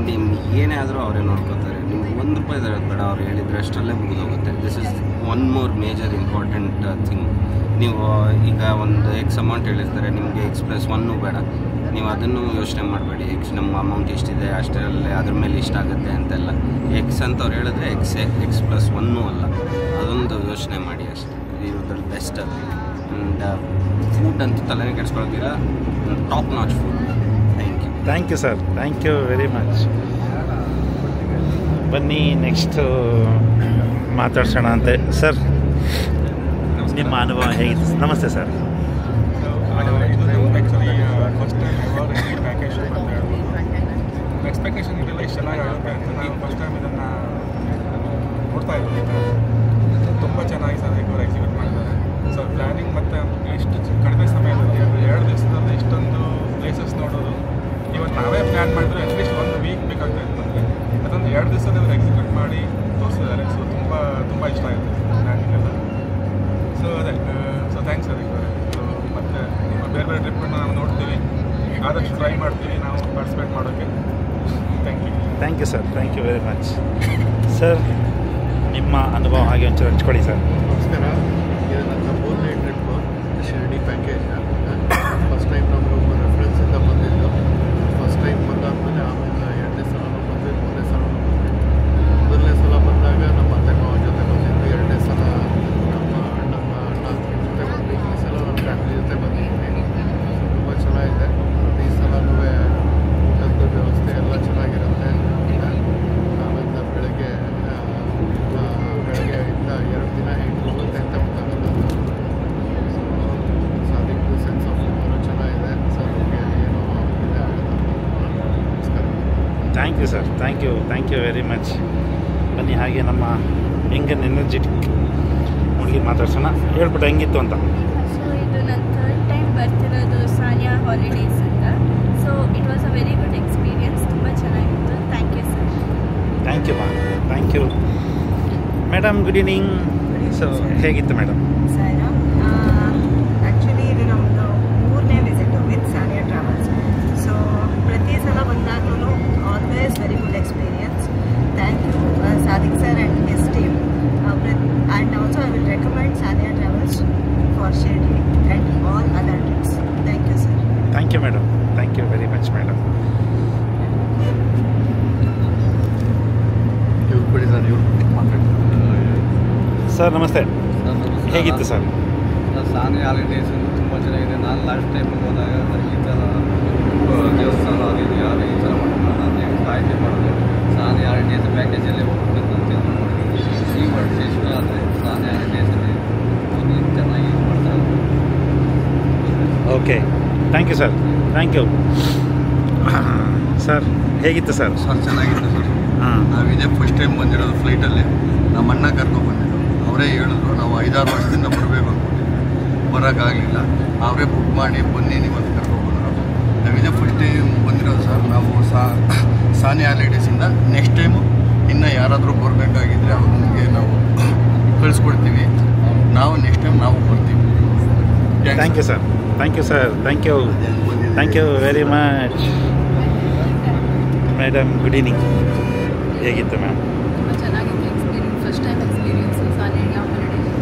ನಿಮ್ಗೆ ಏನೇ ಆದರೂ ಅವರೇ ನೋಡ್ಕೋತಾರೆ. ನಿಮ್ಗೆ ₹1 ಇರೋದು ಬೇಡ. ಅವ್ರು ಹೇಳಿದರೆ ಅಷ್ಟರಲ್ಲೇ ಮುಗಿದೋಗುತ್ತೆ. This is one more major important thing. ನೀವು ಈಗ ಒಂದು ಎಕ್ಸ್ ಅಮೌಂಟ್ ಹೇಳಿರ್ತಾರೆ, ನಿಮಗೆ X+1 ಬೇಡ. ನೀವು ಅದನ್ನು ಯೋಚನೆ ಮಾಡಬೇಡಿ. ನಮ್ಮ ಅಮೌಂಟ್ ಇಷ್ಟಿದೆ ಅಷ್ಟರಲ್ಲೇ ಅದ್ರ ಮೇಲೆ ಇಷ್ಟ ಆಗುತ್ತೆ ಅಂತೆಲ್ಲ. ಎಕ್ಸ್ ಅಂತ ಅವ್ರು ಹೇಳಿದ್ರೆ X+1 ಅಲ್ಲ. ಅದೊಂದು ಯೋಚನೆ ಮಾಡಿ ಅಷ್ಟೇ. ಇದು ಬೆಸ್ಟ್. ಆ್ಯಂಡ್ ಫುಡ್ ಅಂತೂ ತಲೆನೇ ಕೆಡಿಸ್ಕೊಳ್ಳೋದಿಲ್ಲ. Top notch food. Thank you. Thank you sir, thank you very much. ಬನ್ನಿ ನೆಕ್ಸ್ಟ್ ಮಾತಾಡ್ಸೋಣ ಅಂತೆ. ಸರ್, ನಿಮ್ಮ ಅನುಭವ ಹೇಗಿತ್ತು? ನಮಸ್ತೆ ಸರ್. ಇದು ಆ್ಯಕ್ಚುಲಿ ಫಸ್ಟ್ ಟೈಮ್ ಎವರ್ ಈ ಪ್ಯಾಕೇಜ್ ಅಂತ ಹೇಳ್ಬೋದು. ಎಕ್ಸ್ಪೆಕ್ಟೇಷನ್ ಇದೆಲ್ಲ ಇಷ್ಟು ಚೆನ್ನಾಗಾಗುತ್ತೆ ಅಂತ ನಾನು ಫಸ್ಟ್ ಟೈಮ್ ಇದನ್ನು ನೋಡ್ತಾ ಇದ್ದೀನಿ. ತುಂಬ ಚೆನ್ನಾಗಿ ಸಾಧಿಕ್ ಅವರು ಎಕ್ಸಿಕ್ಯೂಟ್ ಮಾಡಿದ್ದಾರೆ. ಸೊ ಪ್ಲ್ಯಾನಿಂಗ್ ಮತ್ತು ಇಷ್ಟು ಕಡಿಮೆ ಸಮಯದಲ್ಲಿ 2 ದಿವಸದಲ್ಲಿ ಇಷ್ಟೊಂದು ಪ್ಲೇಸಸ್ ನೋಡೋದು, ಇವತ್ತು ನಾವೇ ಪ್ಲ್ಯಾನ್ ಮಾಡಿದ್ರೆ ಅಟ್ಲೀಸ್ಟ್ 1 ವೀಕ್ ಬೇಕಾಗ್ತಾ ಇತ್ತು ನಮಗೆ. ಅದೊಂದು 2 ದಿವಸದಲ್ಲಿ ಅವರು ಎಕ್ಸಿಕ್ಯೂಟ್ ಮಾಡಿ ತೋರಿಸಿದ್ದಾರೆ. ಸೊ ತುಂಬ ಇಷ್ಟ ಆಯಿತು ಪ್ಲ್ಯಾನಿಂಗ್ ಎಲ್ಲ. ಸೊ ಅದೇ ಸೊ ಥ್ಯಾಂಕ್ಸ್ ಅದಕ್ಕೆ ಅವರೇ. ಸೊ ಮತ್ತು ನಿಮ್ಮ ಬೇರೆ ಟ್ರಿಪ್ಪನ್ನು ನಾವು ನೋಡ್ತೀವಿ, ಆದಷ್ಟು ಟ್ರೈ ಮಾಡ್ತೀವಿ ನಾವು ಪಾರ್ಟಿಸಿಪೇಟ್ ಮಾಡೋಕ್ಕೆ. Thank you sir, thank you very much. Sir, ನಿಮ್ಮ ಅನುಭವ ಹಾಗೆ ಒಂಚೂರು ಹಂಚ್ಕೊಳ್ಳಿ ಸರ್. ನಮಸ್ಕಾರ. ಇದು ನನ್ನ 3ನೇ trip Shirdi package. First time ನಮಗೆ ಒಬ್ಬ ರೆಫರೆನ್ಸಿಂದ ಬಂದಿದ್ದು. ಫಸ್ಟ್ ಟೈಮ್ ಬಂದಾದಮೇಲೆ ಆಮೇಲೆ 2ನೇ ಸಲನೂ ಬಂದ್ವಿ, 3ನೇ ಸಲನೂ ಬಂದ್ವಿ. ಮೊದಲನೇ ಸಲ ಬಂದಾಗ ನಮ್ಮ ಅತ್ತೆ ಮಾವ ಜೊತೆ ಬಂದಿದ್ವಿ. 2ನೇ ಸಲ ನಮ್ಮ ಅಣ್ಣ ಜೊತೆ ಬಂದ್ವಿ. ಈ ಸಲ ನಮ್ಮ ಫ್ಯಾಮಿಲಿ ಜೊತೆ ಬಂದಿದ್ವಿ. ತುಂಬ ಚೆನ್ನಾಗಿದೆ. ಪ್ರತಿ ಸಲನೂ ಊಟದ ವ್ಯವಸ್ಥೆ ಎಲ್ಲ ಚೆನ್ನಾಗಿರುತ್ತೆ. ಆಮೇಲೆ ಬೆಳಗ್ಗೆ ಇಂದ 2 ದಿನ ಹೇಗೆ ಹೋಗುತ್ತೆ ಅಂತ ಗೊತ್ತಾಗಲ್ಲ. So Sadiq sense of humour ಚೆನ್ನಾಗಿದೆ. ಸರ್ ಅವ್ರಿಗೆ ಏನೋ ಇದೆ ಆಗೋದು. ನಮಸ್ಕಾರ. Thank you sir, thank you very much. ಬನ್ನಿ ಹಾಗೆ ನಮ್ಮ ಹೆಂಗೆ ಎನರ್ಜೆಟಿಕ್ ಹುಡುಗಿ ಮಾತಾಡ್ಸೋಣ. ಹೇಳ್ಬಿಟ್ಟು ಹೆಂಗಿತ್ತು ಅಂತ. ಸೊ ಇದು ನನ್ನ 3rd ಟೈಮ್ ಬರ್ತಿರೋದು ಸಾನಿಯಾ ಹಾಲಿಡೇಸ್ ಅಂತ. So it was a very good experience. ತುಂಬ ಚೆನ್ನಾಗಿತ್ತು. Thank you sir. Thank you ಮಾ, thank you madam. Good evening. So ಹೇಗಿತ್ತು ಮೇಡಮ್? ಸರ್, ಆ್ಯಕ್ಚುಲಿ ಇದು ನಮ್ಮದು 3ನೇ visit with Sania travels. So ಪ್ರತಿ ಸಲ ಬಂದಾಗಲೂ always very good experience. Thank you Sadiq sir and his team. And also I will recommend Sania travels for Shirdi and all other trips. Thank you sir. Thank you madam, thank you very much madam. ಕೊಡಿ ಸರ್, ಇವ್ರು ಮಾತಾಡಿ. ಸರ್ ನಮಸ್ತೆ. ಹೇಗಿತ್ತು ಸರ್? ಸಾನಿಯಾ ಹಾಲಿಡೇಸ್ ತುಂಬ ಚೆನ್ನಾಗಿದೆ. ನಾನು ಲಾಸ್ಟ್ ಟೈಮ್ ಹೋದಾಗ ಈ ಥರ ದೇವಸ್ಥಾನ ಆಗಿದೆ, ಯಾರು ಈ ಥರ ಮಾಡ್ತಾರೆ ನಾನು ಆಯ್ಕೆ ಮಾಡೋದು. ಸಾನಿಯಾ ಹಾಲಿಡೇಸ್ ಪ್ಯಾಕೇಜಲ್ಲಿ ಹೋಗ್ಬೇಕು ಅಂತ ಮಾಡಿದ್ದೀನಿ. ಈ ವರ್ಷ ಇಷ್ಟ ಆದರೆ ಸಾನಿಯಾ ಹಾಲಿಡೇಸಲ್ಲಿ ಚೆನ್ನಾಗಿ ಯೂಸ್ ಮಾಡ್ತಾರೆ. Okay, thank you sir, thank you. Sir ಹೇಗಿತ್ತು ಸರ್? ಸರ್ ಚೆನ್ನಾಗಿತ್ತು ಸರ್. ನಾವು ಇದೇ ಫಸ್ಟ್ ಟೈಮ್ ಬಂದಿರೋದು ಫ್ಲೈಟಲ್ಲಿ. ನಮ್ಮ ಅಣ್ಣ ಕರ್ಕೊಂಡ್ಬಂದಿದ್ದು. ಅವರೇ ಹೇಳಿದ್ರು ನಾವು 5-6 ವರ್ಷದಿಂದ ಬರಬೇಕು ಅಂದ್ಕೊಂಡಿದ್ವಿ, ಬರೋಕ್ಕಾಗಲಿಲ್ಲ. ಅವರೇ ಬುಕ್ ಮಾಡಿ ಬನ್ನಿ ನೀವು ಅಂತ ಕರ್ಕೊಂಡ್ಬಂದರು. ನಾವು ಇದೇ ಫಸ್ಟ್ ಟೈಮ್ ಬಂದಿರೋದು ಸರ್. ನಾವು ಸಾನಿಯಾ ಹಾಲಿಡೇಸಿಂದ ನೆಕ್ಸ್ಟ್ ಟೈಮು ಇನ್ನೂ ಯಾರಾದರೂ ಬರಬೇಕಾಗಿದ್ದರೆ ಅವ್ರಿಗೆ ನಾವು ಕಳಿಸ್ಕೊಡ್ತೀವಿ. ನಾವು ನೆಕ್ಸ್ಟ್ ಟೈಮ್ ನಾವು ಬರ್ತೀವಿ. Thank you sir, thank you sir, thank you very much. Madam good evening. ಹೇಗಿತ್ತು ಮ್ಯಾಮ್? ತುಂಬ ಚೆನ್ನಾಗಿತ್ತು experience. First time experience Sania holidays.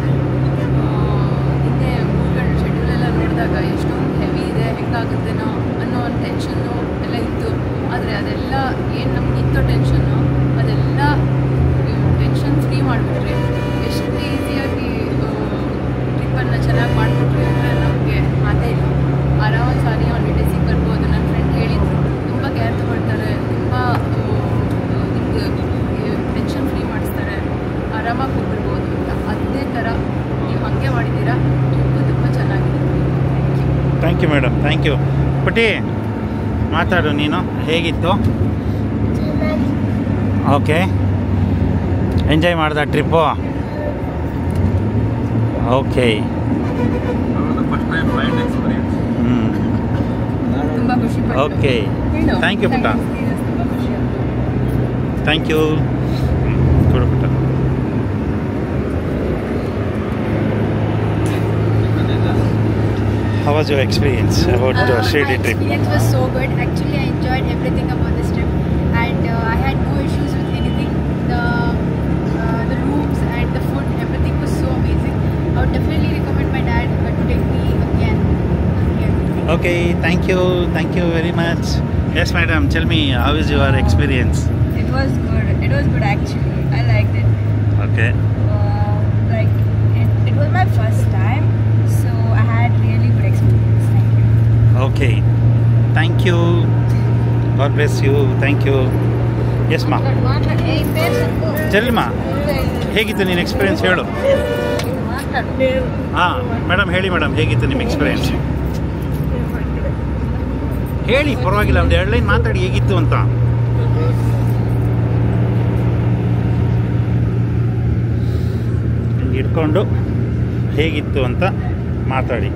ಹಿಂದೆ 3 ಗಂಟೆ ಶೆಡ್ಯೂಲೆಲ್ಲ ನೋಡಿದಾಗ ಎಷ್ಟೊಂದು ಹೆವಿ ಇದೆ, ಹೆಂಗಾಗುತ್ತೇನೋ ಅನ್ನೋ ಒಂದು ಟೆನ್ಷನ್ನು ಎಲ್ಲ ಇತ್ತು. ಆದರೆ ಅದೆಲ್ಲ ಏನು ನಮಗಿತ್ತು ಟೆನ್ಷನ್ನು, ಅದೆಲ್ಲ ಟೆನ್ಷನ್ ಫ್ರೀ ಮಾಡಿಬಿಟ್ರೆ ಎಷ್ಟು ಈಸಿಯಾಗಿ ಟ್ರಿಪ್ಪನ್ನು ಚೆನ್ನಾಗಿ ಮಾಡಿಬಿಟ್ರೆ ಅಂದರೆ ನಮಗೆ ಮಾತೇ ಇಲ್ಲ. ಆರಾಮಾಗಿ ಸಾನಿಯಾ ಹಾಲಿಡೇಸಿಗೆ ಬರ್ಬೋದು. ನನ್ನ ಫ್ರೆಂಡ್ ಹೇಳಿದ್ರು ತುಂಬ ಕೇರ್ ತಗೊಳ್ತಾರೆ, ತುಂಬ ಟೆನ್ಷನ್ ಫ್ರೀ ಮಾಡಿಸ್ತಾರೆ, ಆರಾಮಾಗಿ ಹೋಗಿರ್ಬೋದು ಅಂತ. ಅದೇ ಥರ ನೀವು ಹಾಗೆ ಮಾಡಿದ್ದೀರಾ. ಟ್ರಿಪ್ಪು ತುಂಬ ಚೆನ್ನಾಗಿದೆ. Thank you madam, thank you. ಪುಟಿ ಮಾತಾಡು ನೀನು. ಹೇಗಿತ್ತು? ಓಕೆ, ಎಂಜಾಯ್ ಮಾಡ್ದ trip? Okay. First time flight experience. ತುಂಬ ಖುಷಿ. ಓಕೆ, ಥ್ಯಾಂಕ್ ಯು ಪುಟ್ಟ, ಥ್ಯಾಂಕ್ ಯು. ಕೊಡು ಪುಟ್ಟ. How was your experience about Shirdi trip? My experience was so good. Actually, I enjoyed everything about this trip, and I had no issues with anything. The rooms and the food, everything was so amazing. I would definitely recommend my dad to take me again. Okay, thank you very much. Yes, madam. Tell me, how is your experience? It was good. It was good actually. I liked it. Okay. It was my first time, so I had really good experience. Thank you. Okay. Thank you. God bless you. Thank you. Yes, ma. Tell ma. ಹೇಗಿತ್ತು ನಿನ್ನ ಎಕ್ಸ್ಪೀರಿಯನ್ಸ್ ಹೇಳು. ಹಾಂ ಮೇಡಮ್ ಹೇಳಿ ಮೇಡಮ್, ಹೇಗಿತ್ತು ನಿಮ್ಮ ಎಕ್ಸ್ಪೀರಿಯನ್ಸ್? ಹೇಳಿ, ಪರವಾಗಿಲ್ಲ, ಒಂದು 2 ಲೈನ್ ಮಾತಾಡಿ ಹೇಗಿತ್ತು ಅಂತ. ಇಟ್ಕೊಂಡು ಹೇಗಿತ್ತು ಅಂತ ಮಾತಾಡಿ.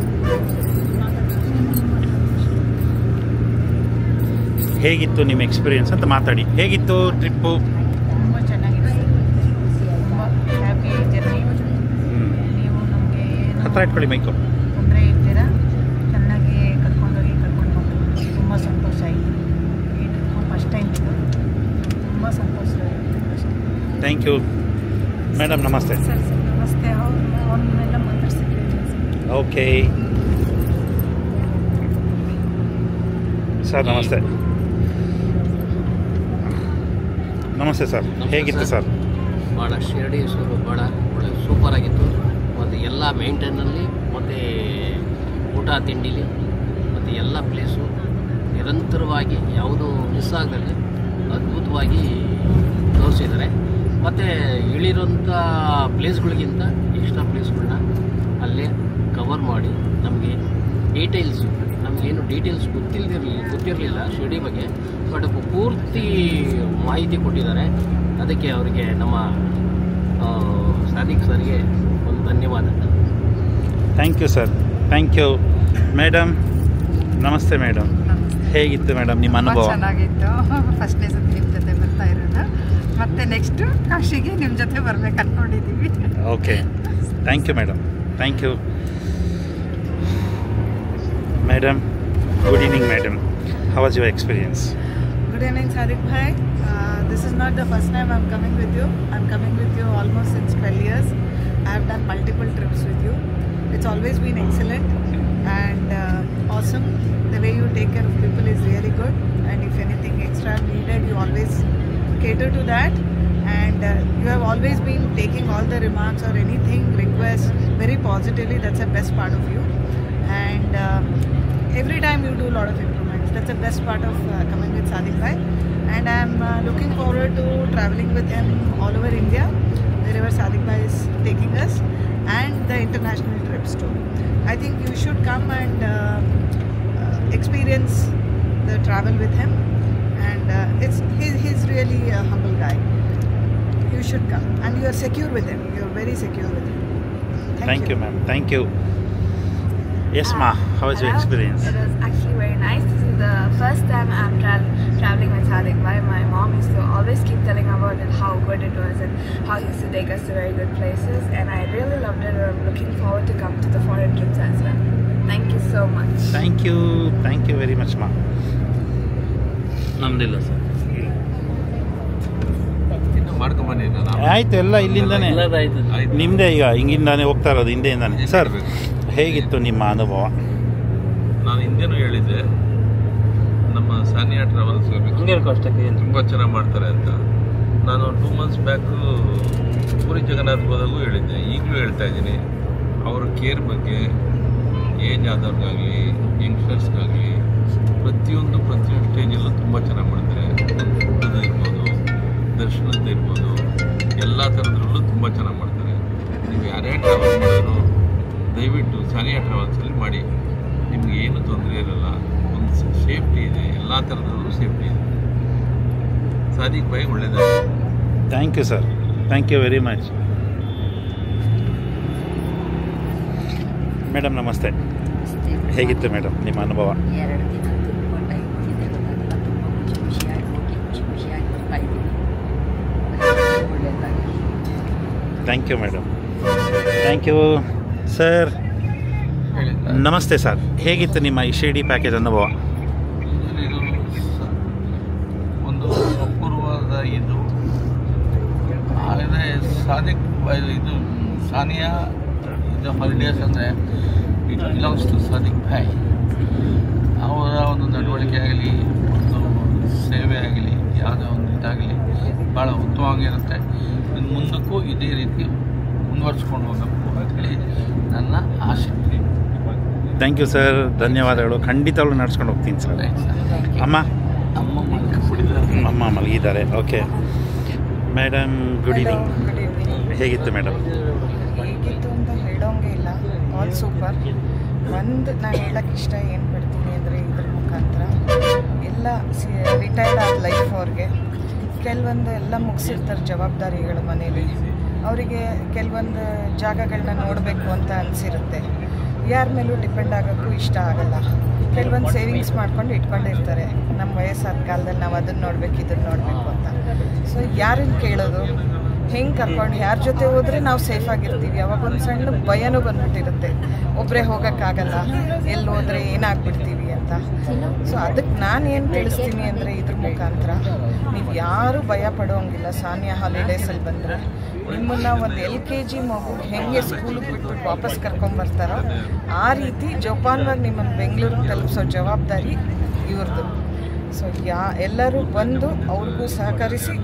ಹೇಗಿತ್ತು ನಿಮ್ಮ ಎಕ್ಸ್ಪೀರಿಯನ್ಸ್ ಅಂತ ಮಾತಾಡಿ. ಹೇಗಿತ್ತು ಟ್ರಿಪ್ಪು? ತುಂಬ ಚೆನ್ನಾಗಿದೆ, ತುಂಬ ಹ್ಯಾಪಿ ಜರ್ನಿ. ನೀವು ನಮಗೆ ಹತ್ರ ಇಟ್ಕೊಳ್ಳಿ ಮೈಕು. ತೊಂದರೆ ಇದ್ದೀರಾ, ಚೆನ್ನಾಗಿ ಕರ್ಕೊಂಡೋಗಿ ಕರ್ಕೊಂಡು ಬಂದು ತುಂಬ ಸಂತೋಷ ಆಯಿತು. ಈ ಟ್ರಿಪ್ಪು ಫಸ್ಟ್ ಟೈಮ್ ಇದು, ತುಂಬ ಸಂತೋಷ ಆಯಿತು. Thank you madam. ನಮಸ್ತೆ. ಸರ್ ನಮಸ್ತೆ. ಅವನ್ನೆಲ್ಲ ಮಾತಾಡ್ಸಿದ್ವಿ. ಓಕೆ ಸರ್, ನಮಸ್ತೆ. ನಮಸ್ತೆ ಸರ್, ಹೇಗಿತ್ತು ಸರ್? ಭಾಳ ಶಿರಡಿ ಭಾಳ ಒಳ್ಳೆ ಸೂಪರಾಗಿತ್ತು. ಮತ್ತು ಎಲ್ಲ ಮೇಂಟೈನಲ್ಲಿ ಮತ್ತು ಊಟ ತಿಂಡಿಲಿ ಮತ್ತು ಎಲ್ಲ ಪ್ಲೇಸು ನಿರಂತರವಾಗಿ ಯಾವುದೂ ಮಿಸ್ ಆಗದಲ್ಲಿ ಅದ್ಭುತವಾಗಿ ತೋರಿಸಿದ್ದಾರೆ. ಮತ್ತು ಇಳಿರೋಂಥ ಪ್ಲೇಸ್ಗಳಿಗಿಂತ ಎಕ್ಸ್ಟ್ರಾ ಪ್ಲೇಸ್ಗಳನ್ನ ಅಲ್ಲೇ ಕವರ್ ಮಾಡಿ ನಮಗೆ ಡೀಟೇಲ್ಸು, ನಮಗೇನು ಡೀಟೇಲ್ಸ್ ಗೊತ್ತಿರಲಿಲ್ಲ ಶಿರಡಿ ಬಗ್ಗೆ, ಬಟ್ ಪೂರ್ತಿ ಮಾಹಿತಿ ಕೊಟ್ಟಿದ್ದಾರೆ. ಅದಕ್ಕೆ ಅವರಿಗೆ ನಮ್ಮ ಸಾದಿಕ್ ಸರ್ಗೆ ಒಂದು ಧನ್ಯವಾದ. Thank you sir, thank you. Madam ನಮಸ್ತೆ. ಮೇಡಮ್ ಹೇಗಿತ್ತು ಮೇಡಮ್ ನಿಮ್ಮ ಅನುಭವ? ಚೆನ್ನಾಗಿತ್ತು. ಫಸ್ಟ್ನೇ ಸತಿ ನಿಮ್ಮ ಜೊತೆ ಬರ್ತಾ ಇರೋದು, ಮತ್ತೆ ನೆಕ್ಸ್ಟ್ ಕಾಶಿಗೆ ನಿಮ್ಮ ಜೊತೆ ಬರ್ಬೇಕು ಅನ್ಕೊಂಡಿದ್ದೀವಿ. Okay, thank you madam, thank you. Madam, good evening madam. How was your experience? Good evening Sadiq bhai. This is not the first time I'm coming with you. I'm coming with you almost since 12 years. I have done multiple trips with you. It's always been excellent and awesome. The way you take care of people is really good, and if anything extra needed, you always cater to that. And you have always been taking all the remarks or anything requests very positively. That's the best part of you. And every time you do a lot of improvements. That's the best part of coming with Sadiq bhai. And I'm looking forward to traveling with him all over India, wherever Sadiq bhai is taking us, and the international trips too. I think you should come and experience the travel with him. And he's really a humble guy. You should come, and you are secure with him. You are very secure with him. Thank you ma'am. Thank you. Yes ma, how was your experience? It was actually very nice. This is the first time I'm traveling with Sadiq bhai. My mom used to always keep telling about it, how good it was and how he used to take us to very good places, and I really loved it. I'm looking forward to come to the foreign trips as well. Thank you so much. Thank you very much ma. ನಮ್ದಿಲ್ಲ ಸರ್, ಆಯ್ತು, ಎಲ್ಲ ಇಲ್ಲಿಂದಾನೆ ನಿಮ್ಮದೇ, ಈಗ ಹಿಂಗಿಂದಾನೆ ಹೋಗ್ತಾ ಇರೋದು, ಹಿಂದೆಯಿಂದಾನೆ. ಸರ್ ಹೇಗಿತ್ತು ನಿಮ್ಮ ಅನುಭವ? ನಾನು ಹಿಂದೆನೂ ಹೇಳಿದ್ದೆ, ನಮ್ಮ ಸಾನಿಯಾ ಟ್ರಾವೆಲ್ಸ್ ತುಂಬ ಚೆನ್ನಾಗಿ ಮಾಡ್ತಾರೆ ಅಂತ. ನಾನು 2 months ಬ್ಯಾಕು ಪೂರಿ ಜಗನ್ನಾಥ್ ಹೋದಾಗೂ ಹೇಳಿದ್ದೆ, ಈಗಲೂ ಹೇಳ್ತಾ ಇದ್ದೀನಿ. ಅವ್ರ ಕೇರ್ ಬಗ್ಗೆ ಏಜ್ ಆದವ್ರಿಗಾಗಲಿ ಯಂಗ್ಸ್ಟರ್ಸ್ಗಾಗಲಿ ಪ್ರತಿಯೊಂದು ಸ್ಟೇಜಲ್ಲೂ ತುಂಬ ಚೆನ್ನಾಗಿ ಮಾಡ್ತಾರೆ. ಫುಡ್ದು ಇರ್ಬೋದು, ದರ್ಶನದ್ದು ಇರ್ಬೋದು, ಎಲ್ಲ ಥರದ್ರಲ್ಲೂ ತುಂಬ ಚೆನ್ನಾಗಿ ಮಾಡ್ತಾರೆ. ನೀವು ಯಾರೇ ಟ್ರಾವೆಲ್ ಮಾಡಿದ್ರು ದಯವಿಟ್ಟು ಸಾನಿಯಾ ಟ್ರಾವೆಲ್ಸಲ್ಲಿ ಮಾಡಿ, ನಿಮ್ಗೆ ಏನು ತೊಂದರೆ ಇರಲ್ಲ. ಒಂದು ಸೇಫ್ಟಿ ಇದೆ, ಎಲ್ಲ ಥರದಲ್ಲೂ ಸೇಫ್ಟಿ ಇದೆ. ಸಾದಿಕ್ ಭಾಯ್ ಒಳ್ಳೆಯದಾಗಿ. Thank you sir, thank you very much. Madam ನಮಸ್ತೆ. ಹೇಗಿತ್ತು ಮೇಡಮ್ ನಿಮ್ಮ ಅನುಭವ? 2 ದಿನ ತುಂಬ ಟೈಮ್ ಇದೆ, ತುಂಬ ಖುಷಿಯಾಗಿ ಬರ್ತಾ ಇದ್ದೀನಿ. ಒಳ್ಳೆಯದಾಗಿ. Thank you madam, thank you sir. ನಮಸ್ತೆ ಸರ್, ಹೇಗಿತ್ತು ನಿಮ್ಮ ಈ ಶಿರಡಿ ಪ್ಯಾಕೇಜ್ ಅನುಭವ? ಇದು ಒಂದು ಅಪೂರ್ವವಾದ ಇದು. ಆದರೆ ಸಾದಿಕ್ ಇದು ಸಾನಿಯಾ ಇದು ಹಾಲಿಡೇಸ್ ಅಂದರೆ it belongs to Sadiq Bhai. ಅವರ ಒಂದು ನಡವಳಿಕೆ ಆಗಲಿ, ಒಂದು ಸೇವೆ ಆಗಲಿ, ಯಾವುದೇ ಒಂದು ಇದಾಗಲಿ ಭಾಳ ಉತ್ತಮವಾಗಿರುತ್ತೆ. ಇನ್ನು ಮುಂದಕ್ಕೂ ಇದೇ ರೀತಿ ಮುಂದುವರ್ಸ್ಕೊಂಡು ಹೋಗಬೇಕು ಅಂತೇಳಿ ನನ್ನ ಆಸೆ. ಥ್ಯಾಂಕ್ ಯು ಸರ್, ಧನ್ಯವಾದಗಳು. ಖಂಡಿತವಾಗ್ಲೂ ನಡ್ಸ್ಕೊಂಡು ಹೋಗ್ತೀನಿ ಸರ್. ಅಮ್ಮ ಮಲಗಿದ್ದಾರೆ. Okay madam, good evening. ಹೇಗಿತ್ತು ಮೇಡಮ್? ಹೇಗಿತ್ತು ಅಂತ ಹೇಳೋಂಗೆ ಇಲ್ಲ, ಆಲ್ ಸೂಪರ್. ಒಂದು ನಾನು ಹೇಳೋಕ್ಕೆ ಇಷ್ಟ ಏನು ಪಡ್ತೀನಿ ಅಂದರೆ, ಇದ್ರ ಮುಖಾಂತರ ಎಲ್ಲ ರಿಟೈರ್ಡ್ ಆದ ಲೈಫ್ ಅವ್ರಿಗೆ ಕೆಲವೊಂದು ಎಲ್ಲ ಮುಗಿಸಿರ್ತಾರೆ ಜವಾಬ್ದಾರಿಗಳು ಮನೇಲಿ. ಅವರಿಗೆ ಕೆಲವೊಂದು ಜಾಗಗಳನ್ನ ನೋಡಬೇಕು ಅಂತ ಅನಿಸಿರುತ್ತೆ. ಯಾರ ಮೇಲೂ ಡಿಪೆಂಡ್ ಆಗೋಕ್ಕೂ ಇಷ್ಟ ಆಗಲ್ಲ. ಕೆಲವೊಂದು ಸೇವಿಂಗ್ಸ್ ಮಾಡ್ಕೊಂಡು ಇಟ್ಕೊಂಡಿರ್ತಾರೆ. ನಮ್ಮ ವಯಸ್ಸಾದ ಕಾಲದಲ್ಲಿ ನಾವು ಅದನ್ನು ನೋಡಬೇಕು ಇದನ್ನು ನೋಡಬೇಕು ಅಂತ. ಸೊ ಯಾರನ್ನು ಕೇಳೋದು, ಹೆಂಗೆ ಕರ್ಕೊಂಡು ಯಾರ ಜೊತೆ ಹೋದರೆ ನಾವು ಸೇಫಾಗಿರ್ತೀವಿ? ಅವಾಗೊಂದು ಸಣ್ಣ ಭಯನೂ ಬಂದ್ಬಿಟ್ಟಿರುತ್ತೆ, ಒಬ್ಬರೇ ಹೋಗೋಕ್ಕಾಗಲ್ಲ, ಎಲ್ಲಿ ಹೋದರೆ ಏನಾಗ್ಬಿಡ್ತೀವಿ ಅಂತ. ಸೊ ಅದಕ್ಕೆ ನಾನು ಏನು ತಿಳಿಸ್ತೀನಿ ಅಂದರೆ ಇದ್ರ ಮುಖಾಂತರ ನೀವು ಯಾರೂ ಭಯ ಪಡೋಂಗಿಲ್ಲ. ಸಾನಿಯಾ ಹಾಲಿಡೇಸಲ್ಲಿ ಬಂದರೆ ನಿಮ್ಮನ್ನು ಒಂದು LKG ಮಗು ಹೆಂಗೆ ಸ್ಕೂಲಿಗೆ ಬಿಟ್ಬಿಟ್ಟು ವಾಪಸ್ ಕರ್ಕೊಂಬರ್ತಾರೋ ಆ ರೀತಿ ಜೋಪಾನವಾಗಿ ನಿಮ್ಮನ್ನು ಬೆಂಗಳೂರಿಗೆ ತಲುಪಿಸೋ ಜವಾಬ್ದಾರಿ ಇವ್ರದ್ದು. ಸೊ ಎಲ್ಲರೂ ಬಂದು ಅವ್ರಿಗೂ ಸಹಕರಿಸಿ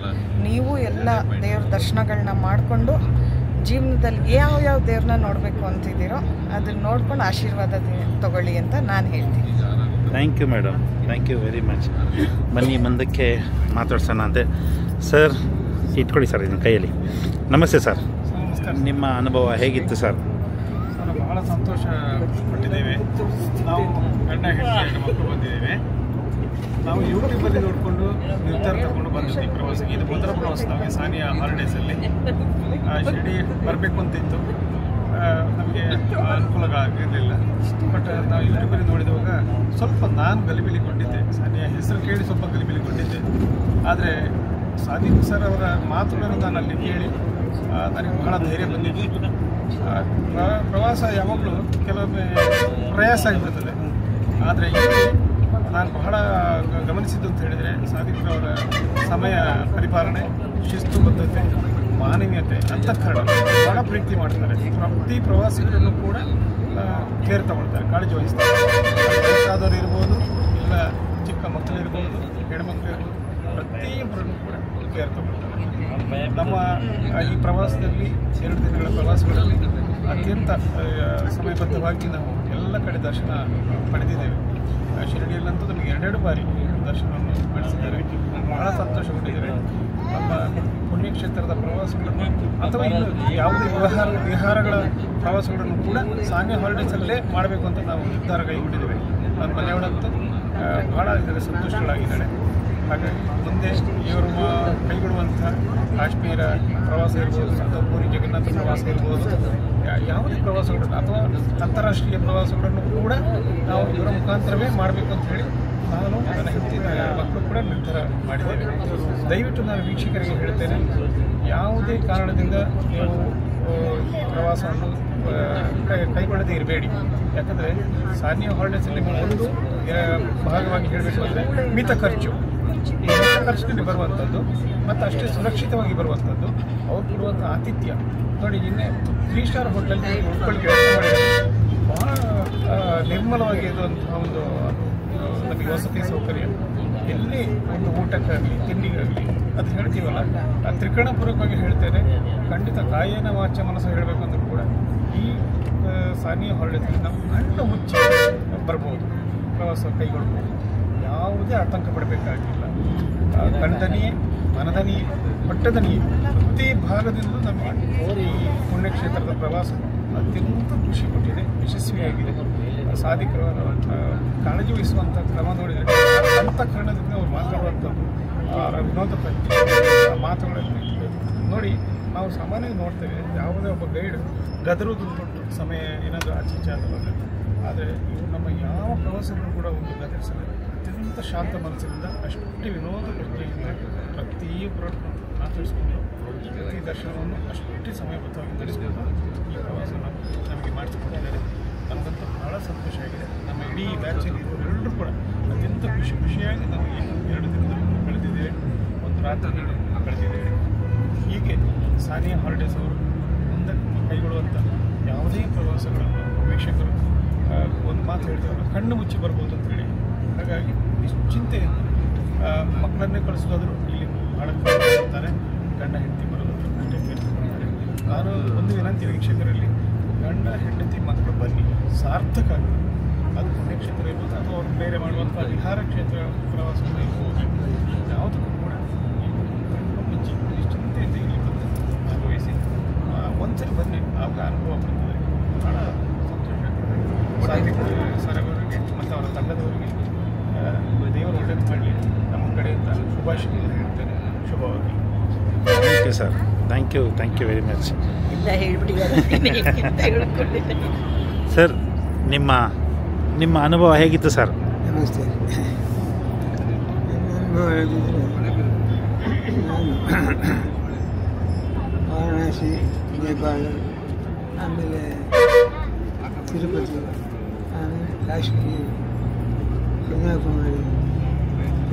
ನೀವು ಎಲ್ಲ ದೇವ್ರ ದರ್ಶನಗಳನ್ನ ಮಾಡಿಕೊಂಡು ಜೀವನದಲ್ಲಿ ಯಾವ ದೇವ್ರನ್ನ ನೋಡಬೇಕು ಅಂತಿದ್ದೀರೋ ಅದನ್ನು ನೋಡ್ಕೊಂಡು ಆಶೀರ್ವಾದ ತಗೊಳ್ಳಿ ಅಂತ ನಾನು ಹೇಳ್ತೀನಿ. Thank you madam, thank you very much. ಬನ್ನಿ ಮುಂದಕ್ಕೆ ಮಾತಾಡ್ಸೋಣ ಅಂತೆ. ಸರ್ ಇಟ್ಕೊಳ್ಳಿ ಸರ್ ಇದನ್ನ ಕೈಯಲ್ಲಿ. ನಮಸ್ತೆ ಸರ್, ನಿಮ್ಮ ಅನುಭವ ಹೇಗಿತ್ತು ಸರ್? ಬಹಳ ಸಂತೋಷ ಪಟ್ಟಿದ್ದೇವೆ. ನಾವು ಗಂಡ ಹೆಂಡತಿ ಮಕ್ಕಳು ಬಂದಿದ್ದೇವೆ. ನಾವು ಯೂಟ್ಯೂಬಲ್ಲಿ ನೋಡಿಕೊಂಡು ನಿರ್ಧಾರ ತಗೊಂಡು ಬಂದಿದ್ದೀವಿ ಪ್ರವಾಸಕ್ಕೆ. ಇದು ಮೊದಲ ಪ್ರವಾಸ ನಮಗೆ ಸಾನಿಯಾ ಹಾಲಿಡೇಸಲ್ಲಿ. ಶಿರ್ಡಿ ಬರಬೇಕು ಅಂತಿತ್ತು, ನಮಗೆ ಅನುಕೂಲ ಆಗಿರಲಿಲ್ಲ. ಬಟ್ ನಾವು ಯೂಟ್ಯೂಬಲ್ಲಿ ನೋಡಿದಾಗ ಸ್ವಲ್ಪ ನಾನು ಗಲಿಬಿಲಿಗೊಂಡಿದ್ದೆ. ಸಾನಿಯಾ ಹೆಸರು ಕೇಳಿ ಸ್ವಲ್ಪ ಗಲಿಬಿಲಿಗೊಂಡಿದ್ದೆ. ಆದರೆ ಸಾದಿಕ್ ಸರ್ ಅವರ ಮಾತುಗಳನ್ನು ನಾನು ಅಲ್ಲಿ ಕೇಳಿ ನನಗೆ ಬಹಳ ಧೈರ್ಯ ಬಂದಿದ್ದು. ಪ್ರವಾಸ ಯಾವಾಗಲೂ ಕೆಲವೊಮ್ಮೆ ಪ್ರಯಾಸ ಆಗಿಬಿಡ್ತದೆ. ಆದರೆ ಇಲ್ಲಿ ನಾನು ಬಹಳ ಗಮನಿಸಿದ್ದು ಅಂತ ಹೇಳಿದರೆ ಸಾದಿಕ್ರವರ ಸಮಯ ಪರಿಪಾಲನೆ, ಶಿಸ್ತುಬದ್ಧತೆ, ಮಾನವೀಯತೆ, ಅಂತಃಕರಣ ಬಹಳ ಪ್ರೀತಿ ಮಾಡ್ತಾರೆ. ಪ್ರತಿ ಪ್ರವಾಸಿಗರನ್ನು ಕೂಡ ಕೇರ್ ತಗೊಳ್ತಾರೆ, ಕಾಳಜಿ ವಹಿಸ್ತಾರೆ. ವಯಸ್ಸಾದವರು ಇರ್ಬೋದು, ಇಲ್ಲ ಚಿಕ್ಕ ಮಕ್ಕಳಿರ್ಬೋದು, ಹೆಣ್ಮಕ್ಳು ಇರ್ಬೋದು, ಪ್ರತಿಯೊಬ್ಬರನ್ನು ಕೂಡ ಕೇರ್ ತಗೊಳ್ತಾರೆ. ನಮ್ಮ ಈ ಪ್ರವಾಸದಲ್ಲಿ 2 ದಿನಗಳ ಪ್ರವಾಸಗಳಲ್ಲಿ ಅತ್ಯಂತ ಸಮಯಬದ್ಧವಾಗಿ ನಾವು ಎಲ್ಲ ಕಡೆ ದರ್ಶನ ಪಡೆದಿದ್ದೇವೆ. ಶಿರಡಿಯಲ್ಲಂತೂ ನಮಗೆ 2 ಬಾರಿ ದರ್ಶನವನ್ನು ಮಾಡಿಸಿದ್ದಾರೆ. ಬಹಳ ಸಂತೋಷಗೊಂಡಿದ್ದೇವೆ. ನಮ್ಮ ಪುಣ್ಯಕ್ಷೇತ್ರದ ಪ್ರವಾಸಗಳನ್ನು ಅಥವಾ ಇನ್ನು ಯಾವುದೇ ವಿಹಾರಗಳ ಪ್ರವಾಸಗಳನ್ನು ಕೂಡ ಸಾನಿಯಾ ಹಾಲಿಡೇಸಲ್ಲೇ ಮಾಡಬೇಕು ಅಂತ ನಾವು ನಿರ್ಧಾರ ಕೈಗೊಂಡಿದ್ದೇವೆ. ನನ್ನ ಮನೆಯವಳಂತೂ ಬಹಳ ಇದರ ಸಂತುಷ್ಟಳಾಗಿದ್ದಾಳೆ. ಹಾಗಾಗಿ ಮುಂದೆ ಇವರು ಕೈಗೊಳ್ಳುವಂಥ ಕಾಶ್ಮೀರ ಪ್ರವಾಸ ಇರ್ಬೋದು, ಅಥವಾ ಪುರಿ ಜಗನ್ನಾಥ ಪ್ರವಾಸ ಇರ್ಬೋದು, ಯಾವುದೇ ಪ್ರವಾಸಗಳನ್ನು ಅಥವಾ ಅಂತಾರಾಷ್ಟ್ರೀಯ ಪ್ರವಾಸಗಳನ್ನು ಕೂಡ ನಾವು ಇವರ ಮುಖಾಂತರವೇ ಮಾಡಬೇಕು ಅಂತ ಹೇಳಿ ನಾನು ನನ್ನ ಹೆಂಡತಿ ಮಕ್ಕಳು ಕೂಡ ನಿರ್ಧಾರ ಮಾಡಿದ್ದೇವೆ. ದಯವಿಟ್ಟು ನಾನು ವೀಕ್ಷಕರಿಗೆ ಹೇಳ್ತೇನೆ, ಯಾವುದೇ ಕಾರಣದಿಂದ ನೀವು ಈ ಪ್ರವಾಸವನ್ನು ಕೈಗೊಳ್ಳದೇ ಇರಬೇಡಿ. ಯಾಕಂದರೆ ಸಾನಿಯಾ ಹಾಲಿಡೇಸಲ್ಲಿ ಒಂದು ಭಾಗವಾಗಿ ಹೇಳಬೇಕು ಅಂದರೆ ಮಿತ ಖರ್ಚಿನಲ್ಲಿ ಬರುವಂಥದ್ದು ಮತ್ತು ಅಷ್ಟೇ ಸುರಕ್ಷಿತವಾಗಿ ಬರುವಂಥದ್ದು. ಅವ್ರು ಕೊಡುವಂಥ ಆತಿಥ್ಯ ನೋಡಿ, ನಿನ್ನೆ 3 ಸ್ಟಾರ್ ಹೋಟೆಲಲ್ಲಿ ಉಳ್ಕೊಳ್ಳಿಕ್ಕೆ ವ್ಯವಸ್ಥೆ ಮಾಡಿದ್ದಾರೆ. ಭಾಳ ನಿರ್ಮಲವಾಗಿ ಇರುವಂತಹ ಒಂದು ನಮಗೆ ವಸತಿ ಸೌಕರ್ಯ. ಎಲ್ಲಿ ಒಂದು ಊಟಕ್ಕಾಗಲಿ ತಿಂಡಿಗಾಗಲಿ ಅದು ಹೇಳ್ತೀವಲ್ಲ, ನಾನು ತ್ರಿಕರಣಪೂರ್ವಕವಾಗಿ ಹೇಳ್ತೇನೆ. ಖಂಡಿತ ಕಾಯೇನ ವಾಚ ಮನಸ್ಸು ಹೇಳಬೇಕು ಅಂದರೂ ಕೂಡ ಈ ಸಾನಿಯಾ ಹಾಲಿಡೇಸಲ್ಲಿ ನಾವು ಕಣ್ಣು ಮುಚ್ಚಿ ಬರ್ಬೋದು, ಪ್ರವಾಸ ಕೈಗೊಳ್ಬೋದು. ಯಾವುದೇ ಆತಂಕ ಪಡಬೇಕಾಗಿಲ್ಲ. ಕಣ್ದನಿಯೇ, ಮನದನಿಯೇ, ಪಟ್ಟದನಿಯೇ ಪ್ರತಿ ಭಾಗದಿಂದ ನಮಗೆ ಈ ಪುಣ್ಯಕ್ಷೇತ್ರದ ಪ್ರವಾಸ ಅತ್ಯಂತ ಖುಷಿ ಕೊಟ್ಟಿದೆ, ಯಶಸ್ವಿಯಾಗಿದೆ. ಸಾಧಿಕರವರ ಕಾಳಜಿ ವಹಿಸುವಂಥ ಕ್ರಮ ನೋಡಿದರೆ ಅಂತಃಕರಣದಿಂದ ಅವ್ರು ಮಾತಾಡುವಂಥದ್ದು, ವಿನೋದ ಪದ್ಯ ಮಾತುಗಳಲ್ಲಿ ನೋಡಿ ನಾವು ಸಾಮಾನ್ಯವಾಗಿ ನೋಡ್ತೇವೆ. ಯಾವುದೇ ಒಬ್ಬ ಗೈಡ್ ಗದರುವುದು ಕೊಟ್ಟು ಸಮಯ ಏನಾದರೂ ಆಚೀಚೆ ಆದವಾಗ, ಆದರೆ ಇವರು ನಮ್ಮ ಯಾವ ಪ್ರವಾಸಗಳು ಕೂಡ ಒಂದು ಗದರಿಸಲು ಅತ್ಯಂತ ಶಾಂತ ಮನಸ್ಸಿನಿಂದ ಅಷ್ಟೇ ವಿನೋದ ಪ್ರಜ್ಞೆಯಿಂದ ಪ್ರತಿಯೊಬ್ಬರನ್ನು ಮಾತಾಡಿಸಿಕೊಂಡು ಪ್ರತಿ ದರ್ಶನವನ್ನು ಅಷ್ಟೇ ಸಮಯಬದ್ಧವಾಗಿ ನಡೆಸಿಕೊಂಡು ಈ ಪ್ರವಾಸವನ್ನು ನಮಗೆ ಮಾಡಿಸಿಕೊಟ್ಟಿದ್ದಾರೆ. ನಮಗಂತೂ ಬಹಳ ಸಂತೋಷ ಆಗಿದೆ. ನಮ್ಮ ಇಡೀ ಬ್ಯಾಚಲ್ಲಿ ಎಲ್ಲರೂ ಕೂಡ ಅತ್ಯಂತ ಖುಷಿಯಾಗಿ ನಮಗೆ 2 ದಿನದಲ್ಲಿ ಕಳೆದಿದ್ದೇವೆ, ಒಂದು ರಾತ್ರಿ ಕಳೆದಿದ್ದೇವೆ. ಹೀಗೆ ಸಾನಿಯಾ ಹಾಲಿಡೇಸ್ ಅವರು ಮುಂದಕ್ಕೆ ಕೈಗೊಳ್ಳುವಂಥ ಯಾವುದೇ ಪ್ರವಾಸಗಳನ್ನು ವೀಕ್ಷಕರು ಒಂದು ಮಾತು ಹೇಳ್ತಾರೆ, ಕಣ್ಣು ಮುಚ್ಚಿ ಬರ್ಬೋದು ಅಂತೇಳಿ. ಹಾಗಾಗಿ ನಿಶ್ಚಿಂತೆಯಿಂದ ಮಕ್ಕಳನ್ನೇ ಕಳಿಸೋದಾದರೂ ಇಲ್ಲಿ ಭಾಳ ಇರ್ತಾರೆ, ಗಂಡ ಹೆಂಡತಿ ಬರೋದಾದರೂ ಅಷ್ಟೇ ಕೇಳ್ತಾರೆ. ನಾನು ಒಂದು ವಿನಂತಿ ವೀಕ್ಷಕರಲ್ಲಿ, ಗಂಡ ಹೆಂಡತಿ ಮಕ್ಕಳು ಬನ್ನಿ, ಸಾರ್ಥಕ ಆಗುತ್ತೆ. ಅದು ಪುಣ್ಯಕ್ಷೇತ್ರ ಇರ್ಬೋದು ಅಥವಾ ಅವರು ಬೇರೆ ಮಾಡುವಂಥ ವಿಹಾರ ಕ್ಷೇತ್ರ ಪ್ರವಾಸಗಳು ಇರ್ಬೋದು, ಯಾವುದಕ್ಕೂ ಕೂಡ ಕಣ್ಣು ಮುಚ್ಚಿ ನಿಶ್ಚಿಂತೆಯಿಂದ ಇಲ್ಲಿ ಬಂದು ಭಾಗವಹಿಸಿ ಒಂದ್ಸರಿ ಬನ್ನಿ, ಆಗ ಅನುಭವ ಬರ್ತದೆ. ಭಾಳ ಸಂತೋಷ ಆಗ್ತದೆ. ಸರ್ ಅವರಿಗೆ ಮತ್ತು ಅವರ ತಂಡದವರಿಗೆ ದೇವರು ಒಳ್ಳೇದು ಮಾಡಲಿ ನಮ್ಮ ಕಡೆಯಿಂದ ಶುಭಾಶಯಗಳನ್ನು ಹೇಳ್ತೇನೆ. ಶುಭವಾಗಿ. Thank you sir. Thank you very much. ಎಲ್ಲ ಹೇಳ್ಬಿಟ್ಟಿದ್ದಾರೆ ಸರ್, ನಿಮ್ಮ ಅನುಭವ ಹೇಗಿತ್ತು ಸರ್? ನಮಸ್ತೆ. ಅನುಭವ ಹೇಳಿದ್ರೆ ವಾರಣಾಸಿ, ನೇಪಾಳ, ಆಮೇಲೆ ತಿರುಪತಿ, ಆಮೇಲೆ ಕಾಶ್ಮೀರ, ಕನ್ಯಾಕುಮಾರಿ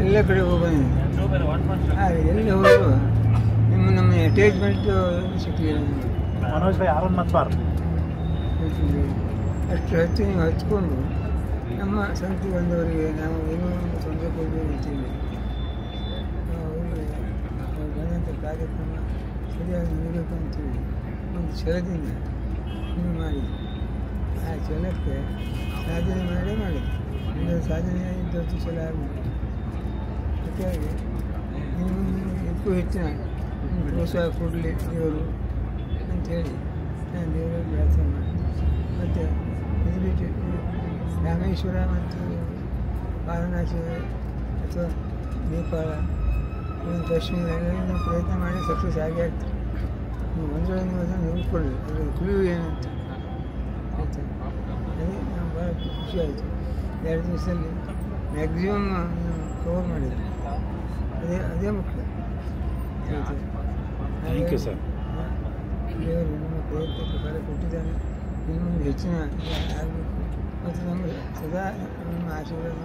ಎಲ್ಲ ಕಡೆ ಹೋಗಿ ಎಲ್ಲಿ ಹೋದರೂ ನಮ್ಮ ಅಟ್ಯಾಚ್ಮೆಂಟು ಸಿಕ್ಕಲಿಲ್ಲ. ಮನೋಜ್ ಭಾಯ್ ಆರೋನ್ ಮತ್ಬಾರ್ ಅಷ್ಟು ಹೆಚ್ಚು ನೀವು ಹಚ್ಕೊಂಡು ನಮ್ಮ ಸಂಖ್ಯೆ ಬಂದವರಿಗೆ ನಾವು ಏನೋ ಒಂದು ತೊಂದರೆ ಕೊಡಬೇಕು ಅಂತೀವಿ. ಅವರಿಗೆ ಬಂದಂಥ ಕಾರ್ಯಕ್ರಮ ಸರಿಯಾಗಿ ನೀಡಬೇಕು ಅಂತೀವಿ. ಒಂದು ಛಲದಿಂದ ನೀವು ಮಾಡಿ ಆ ಛಲಕ್ಕೆ ಸಾಧನೆ ಮಾಡಿ ನಿಮಗೆ ಸಾಧನೆ ಇದ್ದಷ್ಟು ಛಲ ಆಗಿದೆ. ಅದಕ್ಕಾಗಿ ಇನ್ನೂ ಹೆಚ್ಚಿನ ಪ್ರೋತ್ಸಾಹ ಕೊಡಲಿ ದೇವರು ಅಂಥೇಳಿ ನಾನು ದೇವರಲ್ಲಿ ಪ್ರಾರ್ಥನೆ ಮಾಡಿ, ಮತ್ತು ಇದು ಬಿಟ್ಟು ರಾಮೇಶ್ವರ ಮತ್ತು ವಾರಣಾಸಿ ಅಥವಾ ನೇಪಾಳ, ಕಾಶ್ಮೀರ ಎಲ್ಲ ಪ್ರಯತ್ನ ಮಾಡಿ ಸಕ್ಸಸ್ ಆಗೇ ಆಗ್ತದೆ. ನೀವು ಒಂದರೊಳಗೆ ನೀವು ಅದನ್ನು ನೋಡಿಕೊಳ್ಳಿ, ಅದರ ಕುಳಿವು ಏನಂತ ಆಯಿತು. ಅದೇ ನಾವು ಭಾಳ ಖುಷಿ ಆಯಿತು. 2 ದಿವಸದಲ್ಲಿ ಮ್ಯಾಕ್ಸಿಮಮ್ ಕವರ್ ಮಾಡಿದ್ವಿ. ಅದೇ ಮುಖ್ಯ. ಆಯಿತು. Thank you sir. ದೇವರು ನಮ್ಮ ಪ್ರಯತ್ನಕ್ಕೆ ಫಲ ಕೊಟ್ಟಿದ್ದಾನೆ. ಇನ್ನು ಹೆಚ್ಚಿನ ಆಗಬೇಕು ಮತ್ತು ನಮಗೆ ಸದಾ ನಮ್ಮ ಆಶೀರ್ವಾದ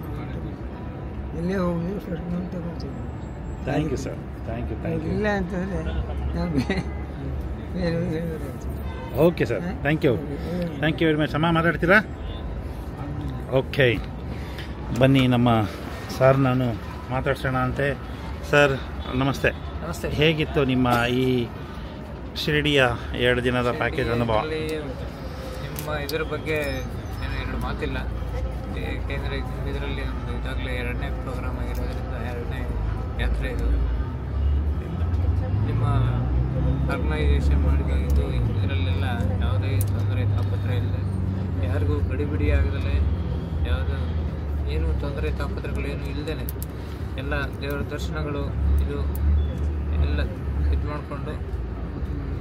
ಎಲ್ಲೇ ಹೋಗಿ ಫಸ್ಟ್ ನಾವು ತಗೊಳ್ತೀವಿ. Thank you sir. Thank you. ಇಲ್ಲ ಅಂತಂದರೆ ನಾವು ಬೇರೆ ಹೇಳಬೇಕಾಗ್ತದೆ. Okay sir. Thank you very much. ಅಮ್ಮ ಮಾತಾಡ್ತೀರಾ? ಓಕೆ, ಬನ್ನಿ ನಮ್ಮ ಸರ್ ನಾನು ಮಾತಾಡ್ಸೋಣ ಅಂತೆ. ಸರ್ ನಮಸ್ತೆ. ನಮಸ್ತೆ. ಹೇಗಿತ್ತು ನಿಮ್ಮ ಈ ಶಿರಡಿಯ 2 ದಿನದ ಪ್ಯಾಕೇಜ್ ಅನುಭವ? ನಿಮ್ಮ ಇದರ ಬಗ್ಗೆ ಏನು 2 ಮಾತಿಲ್ಲ. ಏಕೆಂದರೆ ಇದರಲ್ಲಿ ನಮ್ಮದು ಇದಾಗಲೇ 2ನೇ ಪ್ರೋಗ್ರಾಮ್ ಆಗಿರೋದ್ರಿಂದ 2ನೇ ಯಾತ್ರೆ ಇದು. ನಿಮ್ಮ ಆರ್ಗನೈಸೇಷನ್ ಮಾಡಿದ ಇದರಲ್ಲೆಲ್ಲ ಯಾವುದೇ ತೊಂದರೆ ತಾಪತ್ರ ಇಲ್ಲದೆ, ಯಾರಿಗೂ ಗಡಿಬಿಡಿ ಆಗದಲೇ, ಯಾವುದೋ ಏನೂ ತೊಂದರೆ ತಾಪತ್ರಗಳೇನು ಇಲ್ಲದೇ ಎಲ್ಲ ದೇವರ ದರ್ಶನಗಳು ಇದು ಎಲ್ಲ ಇದು ಮಾಡಿಕೊಂಡು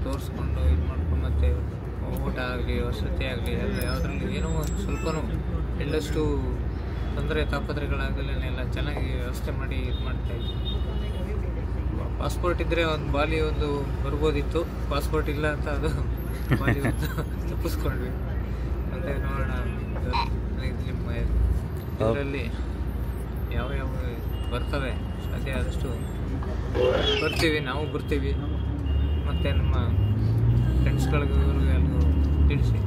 ತೋರಿಸ್ಕೊಂಡು ಇದು ಮಾಡ್ಕೊಂಡು, ಮತ್ತು ಊಟ ಆಗಲಿ ವಸತಿ ಆಗಲಿ ಎಲ್ಲ ಯಾವುದರಲ್ಲಿ ಏನೋ ಒಂದು ಸ್ವಲ್ಪನೂ ಎಲ್ಲಷ್ಟು ತೊಂದರೆ ತಾಪತ್ರೆಗಳಾಗಲೇ ಎಲ್ಲ ಚೆನ್ನಾಗಿ ವ್ಯವಸ್ಥೆ ಮಾಡಿ ಇದು ಮಾಡ್ತಾಯಿದ್ವಿ. ಪಾಸ್ಪೋರ್ಟ್ ಇದ್ದರೆ ಒಂದು ಬಾಲಿ ಒಂದು ಬರ್ಬೋದಿತ್ತು. ಪಾಸ್ಪೋರ್ಟ್ ಇಲ್ಲ ಅಂತ ಅದು ಬಾಲಿ ಒಂದು ತಪ್ಪಿಸ್ಕೊಂಡ್ವಿ. ಮತ್ತು ನೋಡೋಣ ನಿಮ್ಮ ಇದರಲ್ಲಿ ಯಾವ ಬರ್ತವೆ ಸಾಧ್ಯ ಆದಷ್ಟು ಬರ್ತೀವಿ, ನಾವು ಬರ್ತೀವಿ. ಮತ್ತು ನಮ್ಮ ಫ್ರೆಂಡ್ಸ್ಗಳಿಗೂ ಇವ್ರಿಗೂ ಎಲ್ಲರೂ ತಿಳಿಸಿ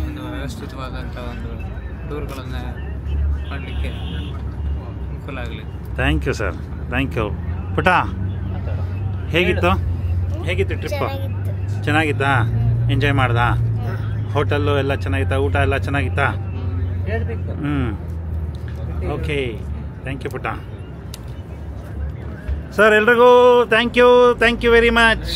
ಒಂದು ವ್ಯವಸ್ಥಿತವಾದಂಥ ಒಂದು ಟೂರ್ಗಳನ್ನು ಮಾಡಲಿಕ್ಕೆ ಅನುಕೂಲ ಆಗಲಿ. Thank you sir. Thank you. ಪುಟ ಹೇಗಿತ್ತು ಟ್ರಿಪ್ಪು? ಚೆನ್ನಾಗಿತ್ತಾ? ಎಂಜಾಯ್ ಮಾಡ್ದಾ? ಹೋಟೆಲ್ಲು ಎಲ್ಲ ಚೆನ್ನಾಗಿತ್ತಾ? ಊಟ ಎಲ್ಲ ಚೆನ್ನಾಗಿತ್ತಾ? ಓಕೆ, ಥ್ಯಾಂಕ್ ಯು ಪುಟ. ಸರ್ ಎಲ್ರಿಗೂ ಥ್ಯಾಂಕ್ ಯು ವೆರಿ ಮಚ್.